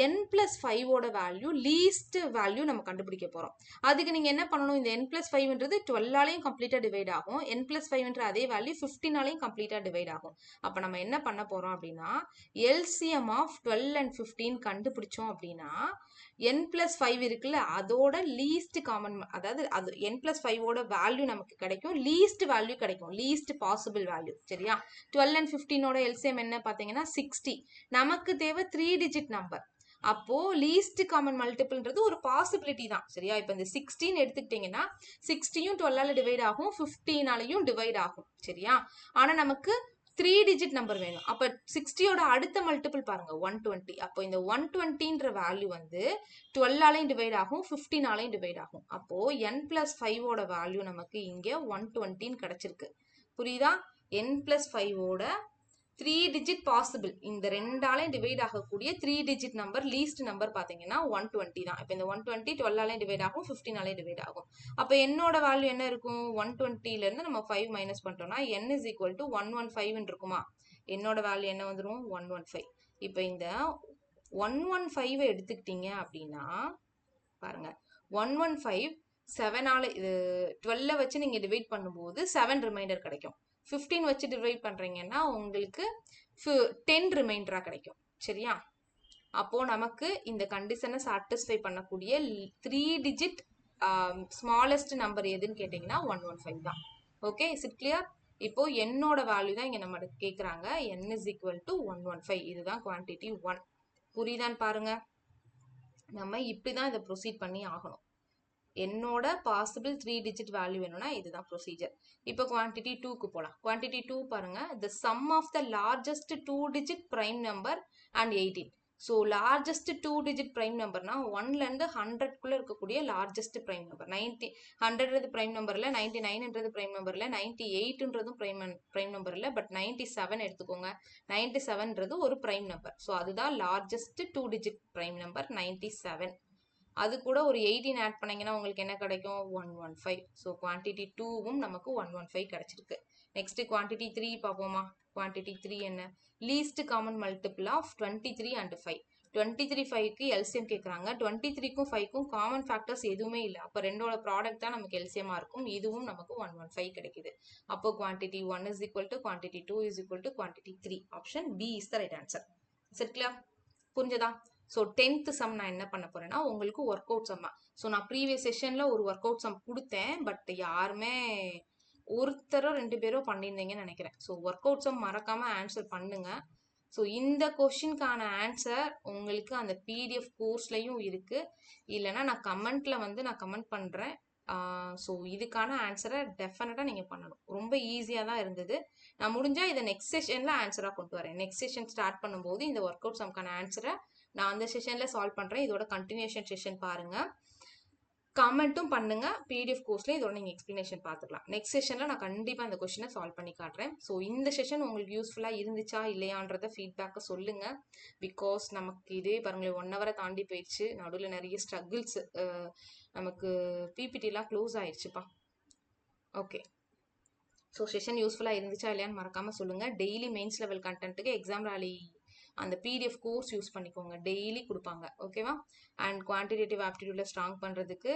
n + 5ஓட வேல்யூ லீஸ்ட் வேல்யூ நம்ம கண்டுபிடிக்க போறோம். அதுக்கு நீங்க என்ன பண்ணணும், இந்த n + 5ன்றது 12ஆலையும் கம்ப்ளீட்டா டிவைட் ஆகும், n + 5ன்ற அதே வேல்யூ 15ஆலையும் கம்ப்ளீட்டா டிவைட் ஆகும். அப்போ நம்ம என்ன பண்ண போறோம் அப்படின்னா, LCM ஆஃப் 12 and 15 கண்டுபிடிச்சோம் அப்படின்னா, n + 5 இருக்குல்ல, அதோட லீஸ்ட் காமன், அதாவது அது n + 5ஓட வேல்யூ நமக்கு கிடைக்கும், லீஸ்ட் வேல்யூ கிடைக்கும், லீஸ்ட் பாசிபிள் வேல்யூ. சரியா, 12 and 15ஓட LCM என்ன பார்த்தீங்கன்னா 60. நமக்கு தேவை 3-digit நம்பர். அப்போ லீஸ்ட் காமன் மல்டிபிள்ன்றது ஒரு பாசிபிலிட்டி தான். சரியா, இப்போ இந்த 16 எடுத்துக்கிட்டீங்கன்னா 60யும் 12ஆல டிவைட் ஆகும், 15ஆலையும் டிவைட் ஆகும். சரியா, ஆனா நமக்கு 3-digit நம்பர் வேணும். அப்ப 60ஓட அடுத்த மல்டிபிள் பாருங்க 120. அப்போ இந்த 120ன்ற வேல்யூ வந்து 12ஆலையும் டிவைட் ஆகும், 15ஆலையும் டிவைட் ஆகும். அப்போ n + 5ஓட வேல்யூ நமக்கு இங்க 120ன்னு கிடைச்சிருக்கு. புரியுதா, n + 5ஓட 3-digit பாசிபிள், இந்த ரெண்டாலையும் டிவைட் ஆகக்கூடிய 3-digit நம்பர், லீஸ்ட் நம்பர் பாத்தீங்கன்னா 120 தான். இப்போ இந்த 120 12ஆலையும் டிவைட் ஆகும், 15ஆலையும் டிவைட் ஆகும். அப்போ என்னோட வேல்யூ என்ன இருக்கும், 120ல இருந்து நம்ம 5 மைனஸ் பண்ணிட்டோம்னா n is equal to 115 இருக்குமா? என்னோட வேல்யூ என்ன வந்துடும், 115. இப்போ இந்த 115 எடுத்துக்கிட்டீங்க அப்படின்னா பாருங்க, 115 7ஆல, இது 12 வச்சு நீங்க டிவைட் பண்ணும்போது 7 ரிமைண்டர் கிடைக்கும். 15 வச்சு டிவைட் பண்றீங்கன்னா உங்களுக்கு 10 ரிமைண்டரா கிடைக்கும். சரியா, அப்போ நமக்கு இந்த கண்டிஷனை சாட்டிஸ்ஃபை பண்ணக்கூடிய 3-digit ஸ்மாலஸ்ட் நம்பர் எதுன்னு கேட்டீங்கன்னா 115 தான். Okay, is it clear? இப்போ என்னோட வேல்யூ தான் இங்க நம்ம கேக்குறாங்க, n is equal to 115. இதுதான் குவான்டிட்டி 1. புரியுதான்னு பாருங்க. நம்ம இப்படிதான் இதை ப்ரொசீட் பண்ணி ஆகணும். என்னோட பாசிபிள் 3-digit வேல்யூ வேணும்னா இதுதான் ப்ரொசீஜர். இப்போ குவான்டிட்டி 2க்கு போலாம். குவான்டிட்டி 2 பாருங்க, the sum of the largest 2-digit prime number and 18. So largest 2-digit prime நம்பர்னா 1ல இருந்து 100க்குள்ள இருக்கக்கூடிய லார்ஜஸ்ட் prime நம்பர். 100ன்றது prime நம்பர் இல்லை, 99ன்றது prime நம்பர் இல்லை, 98ன்றதும் prime நம்பர் இல்லை, பட் 97 எடுத்துக்கோங்க. 97ன்றது ஒரு prime நம்பர். ஸோ அதுதான் லார்ஜஸ்ட் 2-digit prime நம்பர் 97. அது கூட ஒரு 18 ஆட் பண்ணீங்கன்னா உங்களுக்கு என்ன கிடைக்கும், 115. ஸோ குவான்டிட்டி 2வும் நமக்கு 115 கிடைச்சிருக்கு. நெக்ஸ்ட் குவான்டிட்டி 3 பார்ப்போமா. குவான்டிட்டி 3 என்ன, least common multiple of 23 and 5. 23 5க்கு எல்சிஎம் கேட்குறாங்க. 23க்கும் 5க்கும் காமன் ஃபேக்டர்ஸ் எதுவுமே இல்லை. அப்போ ரெண்டோட ப்ராடக்ட் தான் நமக்கு எல்சிஎம்மாக இருக்கும். இதுவும் நமக்கு 115 கிடைக்குது. அப்போ quantity 1 is equal to quantity 2 is equal to quantity 3. Option B is the right answer. சரி கிளியர்? புரிஞ்சதா? ஸோ 10th சம் நான் என்ன பண்ண போறேன்னா உங்களுக்கு ஒர்க் அவுட் சம்மா. ஸோ நான் ப்ரீவியஸ் செஷனில் ஒரு ஒர்க் அவுட் சம் கொடுத்தேன். பட் யாருமே ஒருத்தரோ 2 பேரோ பண்ணியிருந்தீங்கன்னு நினைக்கிறேன். ஸோ ஒர்க் அவுட் சம் மறக்காம ஆன்சர் பண்ணுங்க. ஸோ இந்த கொஷினுக்கான ஆன்சர் உங்களுக்கு அந்த பிடிஎஃப் கோர்ஸ்லையும் இருக்கு. இல்லைன்னா நான் கமெண்ட்ல நான் கமெண்ட் பண்றேன். ஸோ இதுக்கான ஆன்சரை டெஃபினட்டாக நீங்கள் பண்ணணும். ரொம்ப ஈஸியாக தான் இருந்தது. நான் முடிஞ்சால் இதை நெக்ஸ்ட் செஷனில் ஆன்சராக கொண்டு வரேன். நெக்ஸ்ட் செஷன் ஸ்டார்ட் பண்ணும்போது இந்த ஒர்க் அவுட் சம்க்கான ஆன்சரை நான் அந்த செஷனில் சால்வ் பண்ணுறேன். இதோட கண்டினியூஷன் செஷன் பாருங்கள். கமெண்ட்டும் பண்ணுங்க. பிடிஎஃப் கோர்ஸ்ல இதோட நீங்கள் எக்ஸ்பிளனேஷன் பார்த்துக்கலாம். நெக்ஸ்ட் செஷனில் நான் கண்டிப்பாக அந்த கொஸ்டினை சால்வ் பண்ணி காட்டுறேன். ஸோ இந்த செஷன் உங்களுக்கு யூஸ்ஃபுல்லாக இருந்துச்சா இல்லையான்றத ஃபீட்பேக்கை சொல்லுங்க. பிகாஸ் நமக்கு இதே பாருங்களேன் 1 ஹவரை தாண்டி போயிடுச்சு. நடுவில் நிறைய ஸ்ட்ரகிள்ஸ், நமக்கு பிபிடிலாம் க்ளோஸ் ஆயிடுச்சுப்பா. ஓகே, ஸோ செஷன் யூஸ்ஃபுல்லாக இருந்துச்சா இல்லையான்னு மறக்காமல் சொல்லுங்கள். டெய்லி மெயின்ஸ் லெவல் கண்டென்ட்டுக்கு எக்ஸாம் ராலி அந்த பிடிஎஃப் கோர்ஸ் யூஸ் பண்ணிக்கோங்க. டெய்லி கொடுப்பாங்க. ஓகேவா? அண்ட் குவான்டிடேட்டிவ் ஆப்டிடியூட்ல ஸ்ட்ராங் பண்ணுறதுக்கு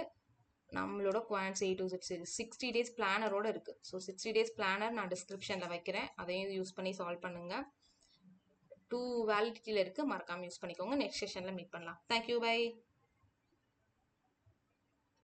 நம்மளோட குவான்ஸ் 8 to 60 டேஸ் பிளானரோட இருக்குது. ஸோ 60 டேஸ் பிளானர் நான் டிஸ்கிரிப்ஷனில் வைக்கிறேன். அதையும் யூஸ் பண்ணி சால்வ் பண்ணுங்கள். 2 வேலிடிட்டியில் இருக்குது. மறக்காமல் யூஸ் பண்ணிக்கோங்க. நெக்ஸ்ட் செஷனில் மீட் பண்ணலாம். Thank you, by.